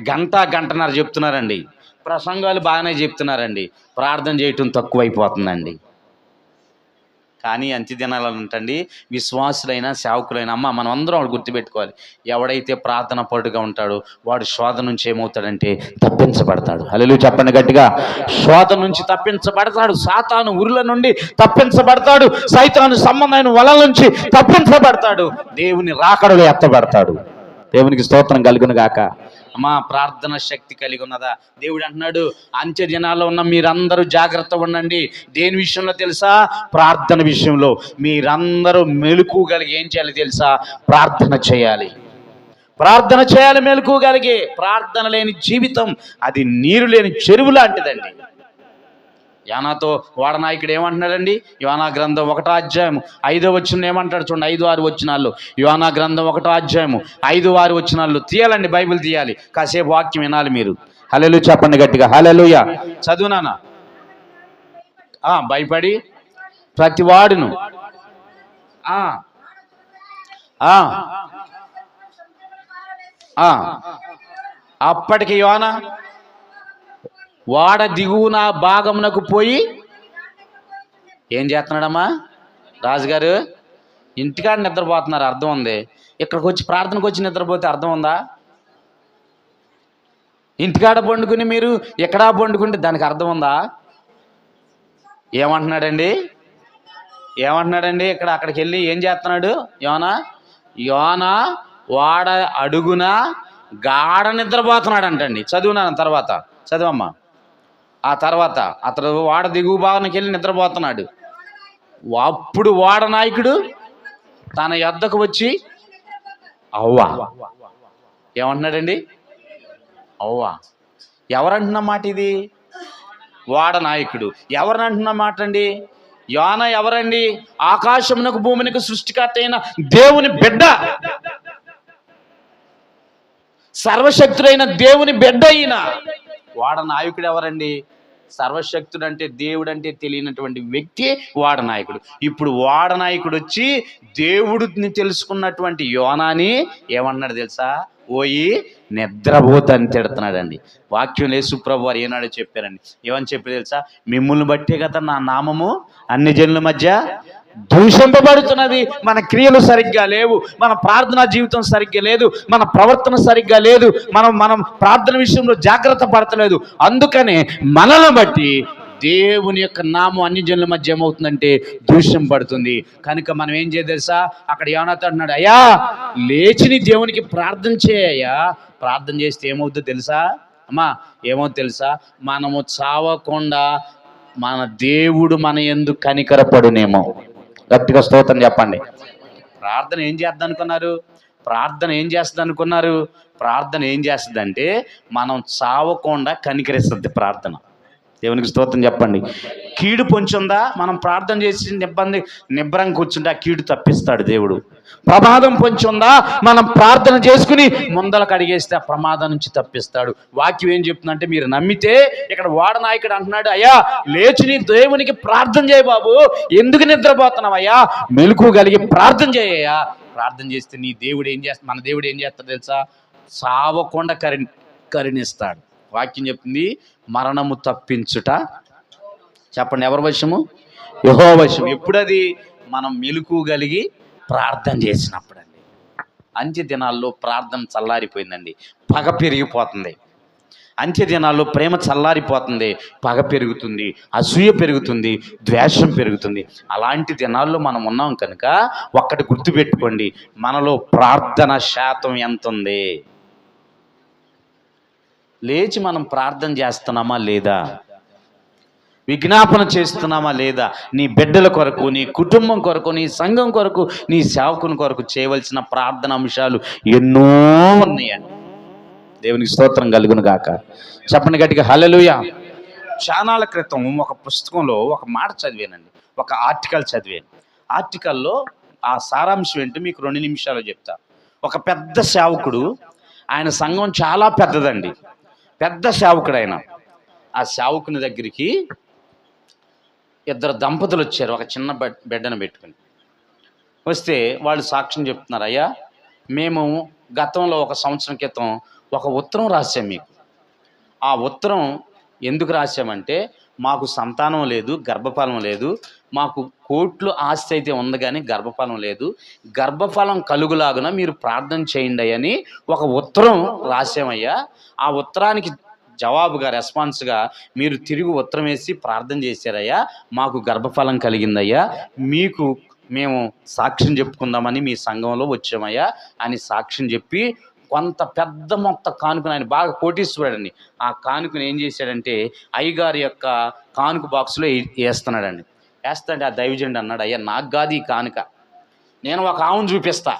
గంటన్నర చెప్తున్నారండి. ప్రసంగాలు బాగానే చెప్తున్నారండి, ప్రార్థన చేయటం తక్కువైపోతుందండి. కానీ అంత్య దినాలు అంటండి, విశ్వాసులైనా సేవకులైనా అమ్మ మనం అందరం వాడు గుర్తుపెట్టుకోవాలి. ఎవడైతే ప్రార్థన పరుడుగా ఉంటాడో వాడు శోధన నుంచి ఏమవుతాడంటే తప్పించబడతాడు. హల్లెలూయా చెప్పండి గట్టిగా. శోధన నుంచి తప్పించబడతాడు, సాతాను ఉరుల నుండి తప్పించబడతాడు, సైతాను సంబంధమైన వలల నుంచి తప్పించబడతాడు, దేవుని రాకడలో ఎత్తబడతాడు. దేవునికి స్తోత్రం కలుగును గాక. అమ్మా ప్రార్థన శక్తి కలిగి ఉన్నదా? దేవుడు అంటున్నాడు, అంత్య దినాల్లో ఉన్న మీరందరూ జాగ్రత్త ఉండండి. దేని విషయంలో తెలుసా? ప్రార్థన విషయంలో. మీరందరూ మెలకువగలిగి ఏం చేయాలి తెలుసా? ప్రార్థన చేయాలి, ప్రార్థన చేయాలి మెలకువగలిగి. ప్రార్థన లేని జీవితం అది నీరు లేని చెరువు లాంటిదండి. యోనాతో వాడనాయకుడు ఏమంటున్నాడండి? యోనా గ్రంథం 1వ అధ్యాయం 5వ వచనం ఏమంటాడు చూడండి. 5-6 వచనాల్లో, యోనా గ్రంథం 1వ అధ్యాయం 5-6 వచనాల్లో తీయాలండి, బైబిల్ తీయాలి, కాసేపు వాక్యం వినాలి మీరు. హల్లెలూయా చెప్పండి గట్టిగా. హల్లెలూయా. చదువునానా. భయపడి ప్రతి వాడును అప్పటికి యోనా వాడ దిగువన భాగమునకు పోయి ఏం చేస్తున్నాడమ్మా? రాజుగారు ఇంటికాడ నిద్రపోతున్నారు, అర్థం ఉంది. ఇక్కడికి వచ్చి ప్రార్థనకు వచ్చి నిద్రపోతే అర్థం ఉందా? ఇంటికాడ పండుకుని మీరు ఎక్కడా పండుకుంటే దానికి అర్థం ఉందా? ఏమంటున్నాడండి? ఇక్కడ అక్కడికి వెళ్ళి ఏం చేస్తున్నాడు యోనా వాడ అడుగున గాఢ నిద్రపోతున్నాడు అంటండి. చదువునాను తర్వాత, చదువమ్మా. ఆ తర్వాత అతడు వాడ దిగువ భాగానికి వెళ్ళి నిద్రపోతున్నాడు. అప్పుడు వాడ నాయకుడు తన యొద్దకు వచ్చి అవ్వా ఏమంటున్నాడండి? అవ్వా. ఎవరంటున్న మాట ఇది? వాడ నాయకుడు. ఎవరిని అంటున్న మాట అండి? యోనా ఎవరండి? ఆకాశమునకు భూమికి సృష్టికర్త అయిన దేవుని బిడ్డ, సర్వశక్తుడైన దేవుని బిడ్డ అయిన వాడ నాయకుడు ఎవరండి? సర్వశక్తుడు అంటే దేవుడు అంటే తెలియనటువంటి వ్యక్తి వాడ నాయకుడు. ఇప్పుడు వాడ నాయకుడు వచ్చి దేవుడిని తెలుసుకున్నటువంటి యోనాని ఏమన్నాడు తెలుసా? ఓయి నిద్రపోతని తిడుతున్నాడండి. వాక్యం యేసు ప్రభు వారు ఏనాడు చెప్పారండి. ఏమని చెప్పి తెలుసా? మిమ్మల్ని బట్టే కదా నా నామము అన్ని జనుల మధ్య దూషింపబడుతున్నది. మన క్రియలు సరిగ్గా లేవు, మన ప్రార్థనా జీవితం సరిగ్గా లేదు, మన ప్రవర్తన సరిగ్గా లేదు, మనం ప్రార్థన విషయంలో జాగ్రత్త పడతలేదు. అందుకనే మనల్ని బట్టి దేవుని యొక్క నామం అన్ని జనుల మధ్య ఏమవుతుందంటే దూషింపబడుతుంది. కనుక మనం ఏం చేయాలి తెలుసా? అక్కడ యోనాతో అంటున్నాడు, అయ్యా లేచిని దేవునికి ప్రార్థన చేయయ్యా. ప్రార్థన చేస్తే ఏమవుతుందో తెలుసా అమ్మా? ఏమవుతుందో తెలుసా? మనము చావకుండా మన దేవుడు మన యందు కనికరపడునేమో. గట్టిగా స్తోత్రం చెప్పండి. ప్రార్థన ఏం చేద్దాం అనుకున్నారు? ప్రార్థన ఏం చేస్తుంది అనుకున్నారు? ప్రార్థన ఏం చేస్తుంది అంటే మనం చావకుండా కనికరిస్తుంది ప్రార్థన. దేవునికి స్తోత్రం చెప్పండి. కీడు పొంచుందా? మనం ప్రార్థన చేసి నిబ్బరం కూర్చుంటే ఆ కీడు తప్పిస్తాడు దేవుడు. ప్రమాదం పొంచుందా? మనం ప్రార్థన చేసుకుని ముందలకు అడిగేస్తే ఆ ప్రమాదం నుంచి తప్పిస్తాడు. వాక్యం ఏం చెప్తుందంటే, మీరు నమ్మితే ఇక్కడ వాడ నాయకుడు అంటున్నాడు, అయ్యా లేచి నీ దేవునికి ప్రార్థన చేయ బాబు, ఎందుకు నిద్రపోతున్నావు అయ్యా? మెలకువ కలిగి ప్రార్థన చేయయ్యా. ప్రార్థన చేస్తే నీ దేవుడు ఏం చేస్తా, మన దేవుడు ఏం చేస్తాడు తెలుసా? సావకుండా కరుణిస్తాడు. వాక్యం చెప్తుంది, మరణము తప్పించుట చెప్పండి ఎవరి వశము? యెహోవా వశం. ఎప్పుడది? మనం మెలకువగలిగి ప్రార్థన చేసినప్పుడు అండి. అంత్య దినాల్లో ప్రార్థన చల్లారిపోయిందండి, పగ పెరిగిపోతుంది. అంత్య దినాల్లో ప్రేమ చల్లారిపోతుంది, పగ పెరుగుతుంది, అసూయ పెరుగుతుంది, ద్వేషం పెరుగుతుంది. అలాంటి దినాల్లో మనం ఉన్నాం కనుక ఒక్కటి గుర్తుపెట్టుకోండి, మనలో ప్రార్థన శాతం ఎంత ఉంది? లేచి మనం ప్రార్థన చేస్తున్నామా లేదా? విజ్ఞాపన చేస్తున్నామా లేదా? నీ బిడ్డల కొరకు, నీ కుటుంబం కొరకు, నీ సంఘం కొరకు, నీ సేవకుని కొరకు చేయవలసిన ప్రార్థన అంశాలు ఎన్నో ఉన్నాయండి. దేవునికి స్తోత్రం కలుగును గాక. చెప్పండి గట్టిగా హల్లెలూయా. చానాల క్రితం ఒక పుస్తకంలో ఒక మాట చదివానండి, ఒక ఆర్టికల్ చదివాను. ఆర్టికల్లో ఆ సారాంశం ఏంటో మీకు 2 నిమిషాలు చెప్తా. ఒక పెద్ద సేవకుడు, ఆయన సంఘం చాలా పెద్దదండి, పెద్ద సేవకుడు ఆయన. ఆ సేవకుని దగ్గరికి 2 దంపతులు వచ్చారు, ఒక చిన్న బిడ్డను పెట్టుకుని. వస్తే వాళ్ళు సాక్ష్యం చెప్తున్నారు, అయ్యా మేము గతంలో 1 సంవత్సరం క్రితం ఒక ఉత్తరం రాసాం మీకు. ఆ ఉత్తరం ఎందుకు రాసామంటే, మాకు సంతానం లేదు, గర్భఫలం లేదు, మాకు కోట్లు ఆస్తి అయితే ఉంది కానీ గర్భఫలం లేదు, గర్భఫలం కలుగులాగున మీరు ప్రార్థన చేయండి అని ఒక ఉత్తరం రాసామయ్యా. ఆ ఉత్తరానికి జవాబుగా, రెస్పాన్స్గా మీరు తిరిగి ఉత్తరం వేసి ప్రార్థన చేశారయ్యా, మాకు గర్భఫలం కలిగిందయ్యా, మీకు మేము సాక్ష్యం చెప్పుకుందామని మీ సంఘంలో వచ్చామయ్యా అని సాక్ష్యం చెప్పి కొంత పెద్ద మొత్తం కానుకను, ఆయన బాగా కోటీశ్వరుడండి, ఆ కానుకను ఏం చేశాడంటే అయ్యగారి యొక్క కానుక బాక్స్లో వేస్తున్నాడండి. వేస్తాంటే ఆ దైవజనుడు అన్నాడు, అయ్యా నాకు కాదు ఈ కానుక, నేను ఒక ఆమెను చూపిస్తా,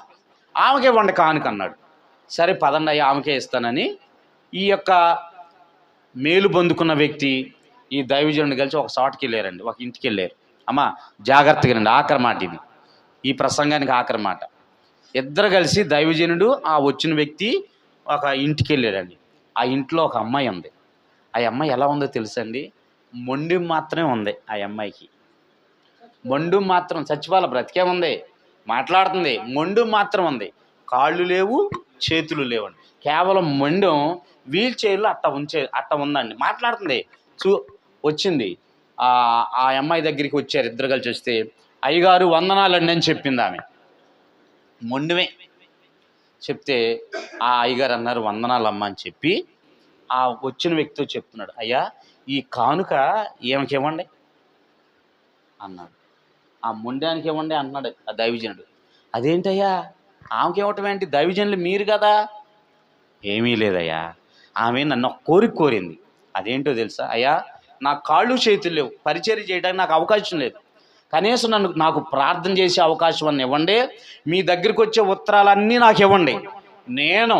ఆమెకే ఇవ్వండి కానుక అన్నాడు. సరే పదండి అయ్యా ఆమెకే ఇస్తానని ఈ యొక్క మేలు పొందుకున్న వ్యక్తి ఈ దైవజనుడు కలిసి ఒక చోటకి వెళ్ళారండి, ఒక ఇంటికి వెళ్ళారు. అమ్మ జాగ్రత్తగా రండి, ఆఖరి మాట ఇది, ఈ ప్రసంగానికి ఆఖరి మాట. ఇద్దరు కలిసి దైవజనుడు ఆ వచ్చిన వ్యక్తి ఒక ఇంటికి వెళ్ళారండి. ఆ ఇంట్లో ఒక అమ్మాయి ఉంది. ఆ అమ్మాయి ఎలా ఉందో తెలుసండి, మొండి మాత్రమే ఉంది. ఆ అమ్మాయికి మొండు మాత్రం, చచ్చిపోవాలి, బ్రతికే ఉంది, మాట్లాడుతుంది, మొండు మాత్రం ఉంది, కాళ్ళు లేవు, చేతులు లేవండి, కేవలం మొండం, వీల్ చైర్లో అట్ట ఉందండి, మాట్లాడుతుంది. వచ్చింది ఆ అమ్మాయి దగ్గరికి వచ్చారు, ఇద్దరు కలిసి వస్తే అయ్యగారు వందనాలండి అని చెప్పింది ఆమె. మొండమే చెప్తే ఆ అయ్యగారు అన్నారు, వందనాలమ్మ అని చెప్పి ఆ వచ్చిన వ్యక్తితో చెప్తున్నాడు, అయ్యా ఈ కానుక ఏమకి ఇవ్వండి అన్నాడు. ఆ మొండానికి ఇవ్వండి అన్నాడు ఆ దైవజనుడు. అదేంటయ్యా ఆమెకి ఇవ్వటం ఏంటి, దైవజనులు మీరు కదా. ఏమీ లేదయ్యా, ఆమె నన్ను ఒక కోరిక కోరింది. అదేంటో తెలుసా, అయ్యా నాకు కాళ్ళు చేతులు లేవు, పరిచర్య చేయడానికి నాకు అవకాశం లేదు, కనీసం నాకు ప్రార్థన చేసే అవకాశం అని ఇవ్వండి, మీ దగ్గరికి వచ్చే ఉత్తరాలన్నీ నాకు ఇవ్వండి, నేను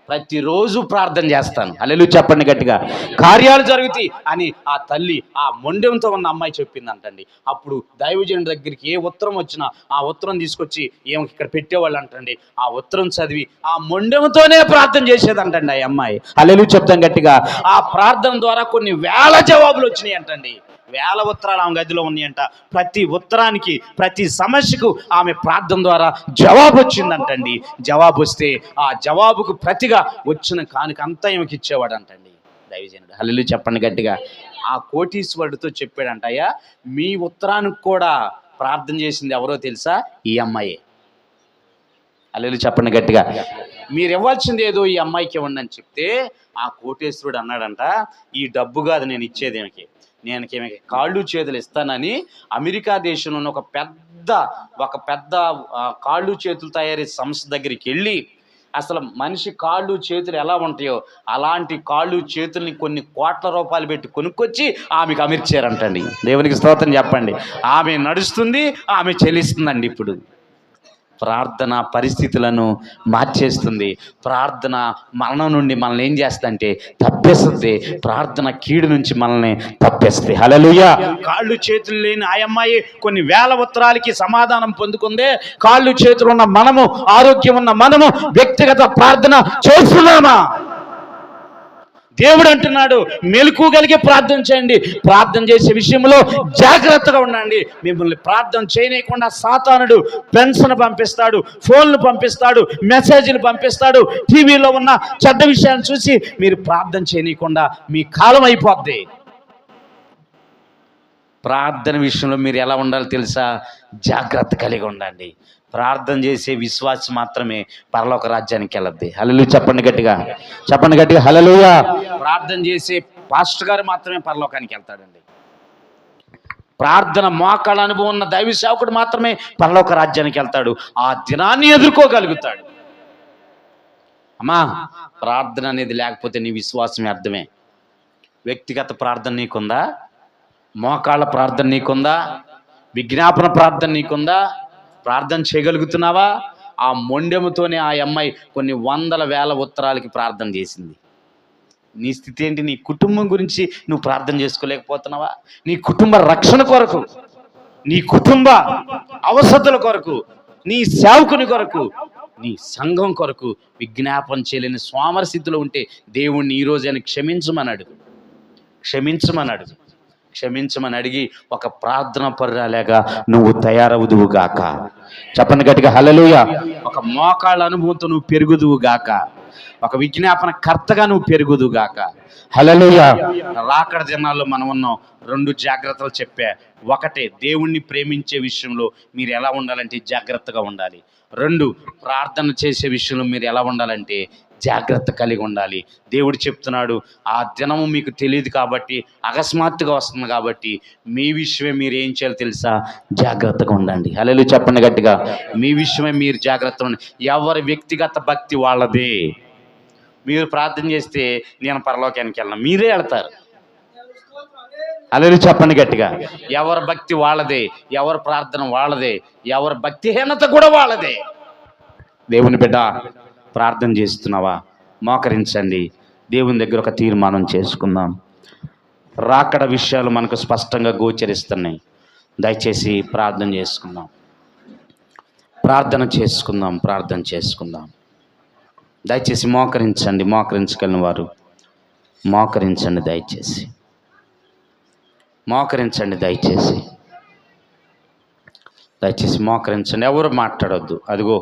ప్రతిరోజు ప్రార్థన చేస్తాను. హల్లెలూయా చెప్పండి గట్టిగా. కార్యాలు జరుగుతాయి అని ఆ తల్లి ఆ మొండెంతో ఉన్న అమ్మాయి చెప్పిందంటండి. అప్పుడు దైవజనుడి దగ్గరికి ఏ ఉత్తరం వచ్చినా ఆ ఉత్తరం తీసుకొచ్చి ఏమి ఇక్కడ పెట్టేవాళ్ళు అంటండి. ఆ ఉత్తరం చదివి ఆ మొండెంతోనే ప్రార్థన చేసేదంటండి ఆ అమ్మాయి. హల్లెలూయా చెప్తాం గట్టిగా. ఆ ప్రార్థన ద్వారా కొన్ని వేల జవాబులు వచ్చినాయి అంటండి, వేల ఉత్తరాలు ఆమె గదిలో ఉన్నాయంట. ప్రతి ఉత్తరానికి, ప్రతి సమస్యకు ఆమె ప్రార్థన ద్వారా జవాబు వచ్చిందంటండి. జవాబు వస్తే ఆ జవాబుకు ప్రతిగా వచ్చిన కానుక అంతా ఈమెకి ఇచ్చేవాడు అంటండి దైవజనుడు. హల్లెలూయా చెప్పండి గట్టిగా. ఆ కోటీశ్వరుడితో చెప్పాడంట, అయ్యా మీ ఉత్తరానికి కూడా ప్రార్థన చేసింది ఎవరో తెలుసా, ఈ అమ్మాయే. హల్లెలూయా చెప్పండి గట్టిగా. మీరు ఇవ్వాల్సింది ఏదో ఈ అమ్మాయికి ఇవ్వండి అని చెప్తే ఆ కోటేశ్వరుడు అన్నాడంట, ఈ డబ్బు కాదు నేను ఇచ్చేది, నేను కాళ్ళు చేతులు ఇస్తానని అమెరికా దేశంలో ఉన్న ఒక పెద్ద కాళ్ళు చేతులు తయారీ సంస్థ దగ్గరికి వెళ్ళి అసలు మనిషి కాళ్ళు చేతులు ఎలా ఉంటాయో అలాంటి కాళ్ళు చేతుల్ని కొన్ని కోట్ల రూపాయలు పెట్టి కొనుక్కొచ్చి ఆమెకు అమర్చారంటండి. దేవునికి స్తోత్రం చెప్పండి. ఆమె నడుస్తుంది, ఆమె చెల్లిస్తుందండి. ఇప్పుడు ప్రార్థన పరిస్థితులను మార్చేస్తుంది. ప్రార్థన మరణం నుండి మనల్ని ఏం చేస్తుందంటే తప్పేస్తుంది. ప్రార్థన కీడు నుంచి మనల్ని తప్పేస్తుంది. హల్లెలూయా. కాళ్ళు చేతులు లేని ఆ అమ్మాయి కొన్ని వేల ఉత్తరాలకి సమాధానం పొందుకుందే. కాళ్ళు చేతులు ఉన్న మనము, ఆరోగ్యం ఉన్న మనము వ్యక్తిగత ప్రార్థన చేస్తున్నామా? దేవుడు అంటున్నాడు, మెలకువగలిగే ప్రార్థన చేయండి, ప్రార్థన చేసే విషయంలో జాగ్రత్తగా ఉండండి. మిమ్మల్ని ప్రార్థన చేయనీయకుండా సాతానుడు పెన్షన్ పంపిస్తాడు, ఫోన్లు పంపిస్తాడు, మెసేజ్లు పంపిస్తాడు, టీవీలో ఉన్న చెడ్డ విషయాన్ని చూసి మీరు ప్రార్థన చేయనీయకుండా మీ కాలం అయిపోద్ది. ప్రార్థన విషయంలో మీరు ఎలా ఉండాలో తెలుసా? జాగ్రత్త కలిగి ఉండండి. ప్రార్థన చేసే విశ్వాసం మాత్రమే పరలోక రాజ్యానికి వెళ్ళద్ది. హల్లెలూయా చెప్పండి గట్టిగా, చెప్పండి గట్టిగా హల్లెలూయా. ప్రార్థన చేసే పాస్టర్ గారు మాత్రమే పరలోకానికి వెళ్తాడండి. ప్రార్థన మోకాళ్ళ అనుభవం ఉన్న దైవ సేవకుడు మాత్రమే పరలోక రాజ్యానికి వెళ్తాడు, ఆ దినాన్ని ఎదుర్కోగలుగుతాడు. అమ్మా, ప్రార్థన అనేది లేకపోతే నీ విశ్వాసం అర్థమే. వ్యక్తిగత ప్రార్థన నీకుందా? మోకాళ్ళ ప్రార్థన నీకుందా? విజ్ఞాపన ప్రార్థన నీకుందా? ప్రార్థన చేయగలుగుతున్నావా? ఆ మొండెముతోనే ఆ అమ్మాయి కొన్ని వందల వేల ఉత్తరాలకి ప్రార్థన చేసింది. నీ స్థితి ఏంటి? నీ కుటుంబం గురించి నువ్వు ప్రార్థన చేసుకోలేకపోతున్నావా? నీ కుటుంబ రక్షణ కొరకు, నీ కుటుంబ అవసరతల కొరకు, నీ సేవకుని కొరకు, నీ సంఘం కొరకు విజ్ఞాపన చేయలేని సోమర స్థితిలో ఉంటే దేవుణ్ణి ఈరోజు ఆయన క్షమించమని అడిగి ఒక ప్రార్థన పరురాలేగా నువ్వు తయారవుదువు గాక. చెప్పండి గట్టిగా హల్లెలూయా. ఒక మోకాళ్ళ అనుభవంతో నువ్వు పెరుగుదువు గాక, ఒక విజ్ఞాపన కర్తగా నువ్వు పెరుగుదువు గాక. హల్లెలూయా. రాకడ దినాల్లో మనం ఉన్నాం. 2 జాగ్రత్తలు చెప్పా. ఒకటే, దేవుణ్ణి ప్రేమించే విషయంలో మీరు ఎలా ఉండాలంటే జాగ్రత్తగా ఉండాలి. 2, ప్రార్థన చేసే విషయంలో మీరు ఎలా ఉండాలంటే జాగ్రత్త కలిగి ఉండాలి. దేవుడు చెప్తున్నాడు, ఆ దినము మీకు తెలియదు కాబట్టి, అకస్మాత్తుగా వస్తుంది కాబట్టి మీ విషయమే మీరు ఏం చేయాలో తెలుసా? జాగ్రత్తగా ఉండండి. హల్లెలూయా చెప్పండి గట్టిగా. మీ విషయమే మీరు జాగ్రత్తగా ఉండండి. ఎవరి వ్యక్తిగత భక్తి వాళ్ళదే. మీరు ప్రార్థన చేస్తే నేను పరలోకానికి వెళ్ళను, మీరే వెళ్తారు. హల్లెలూయా చెప్పండి గట్టిగా. ఎవరి భక్తి వాళ్ళదే, ఎవరి ప్రార్థన వాళ్ళదే, ఎవరి భక్తిహీనత కూడా వాళ్ళదే. దేవుని బిడ్డ, ప్రార్థన చేస్తున్నావా? మోకరించండి. దేవుని దగ్గర ఒక తీర్మానం చేసుకుందాం. రాకడ విషయాలు మనకు స్పష్టంగా గోచరిస్తున్నాయి. దయచేసి ప్రార్థన చేసుకుందాం. దయచేసి మోకరించగలిగిన వారు మోకరించండి. దయచేసి మోకరించండి. ఎవరు మాట్లాడొద్దు. అదిగో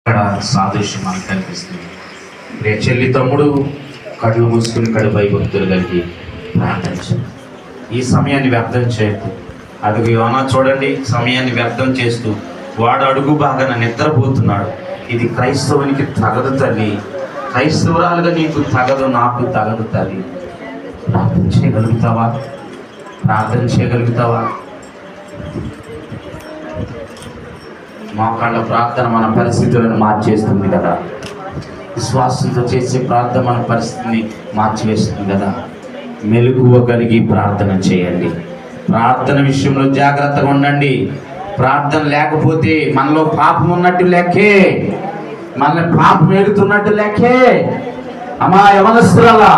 అక్కడ సాదృశ్యం మనకు కనిపిస్తుంది. రే చెల్లి, తమ్ముడు, కళ్ళు మూసుకుని కడుపై భక్తులు కలిగి ప్రార్థించండి. ఈ సమయాన్ని వ్యర్థం చేయకు. అదిగో యోనా చూడండి, సమయాన్ని వ్యర్థం చేస్తూ వాడు అడుగు బాగాన నిద్రపోతున్నాడు. ఇది క్రైస్తవునికి తగదు తల్లి, క్రైస్తవురాలుగా నీకు తగదు, నాకు తగదు తల్లి. ప్రార్థన చేయగలుగుతావా? మోకాళ్ళ ప్రార్థన మన పరిస్థితులను మార్చేస్తుంది కదా. విశ్వాసంతో చేసే ప్రార్థన మన పరిస్థితిని మార్చివేస్తుంది కదా. మెలకువ కలిగి ప్రార్థన చేయండి. ప్రార్థన విషయంలో జాగ్రత్తగా ఉండండి. ప్రార్థన లేకపోతే మనలో పాపం ఉన్నట్టు లెక్కే, మనల్ని పాపం ఏడుతున్నట్టు లెక్కే. అమ్మా యవనస్తురాలా,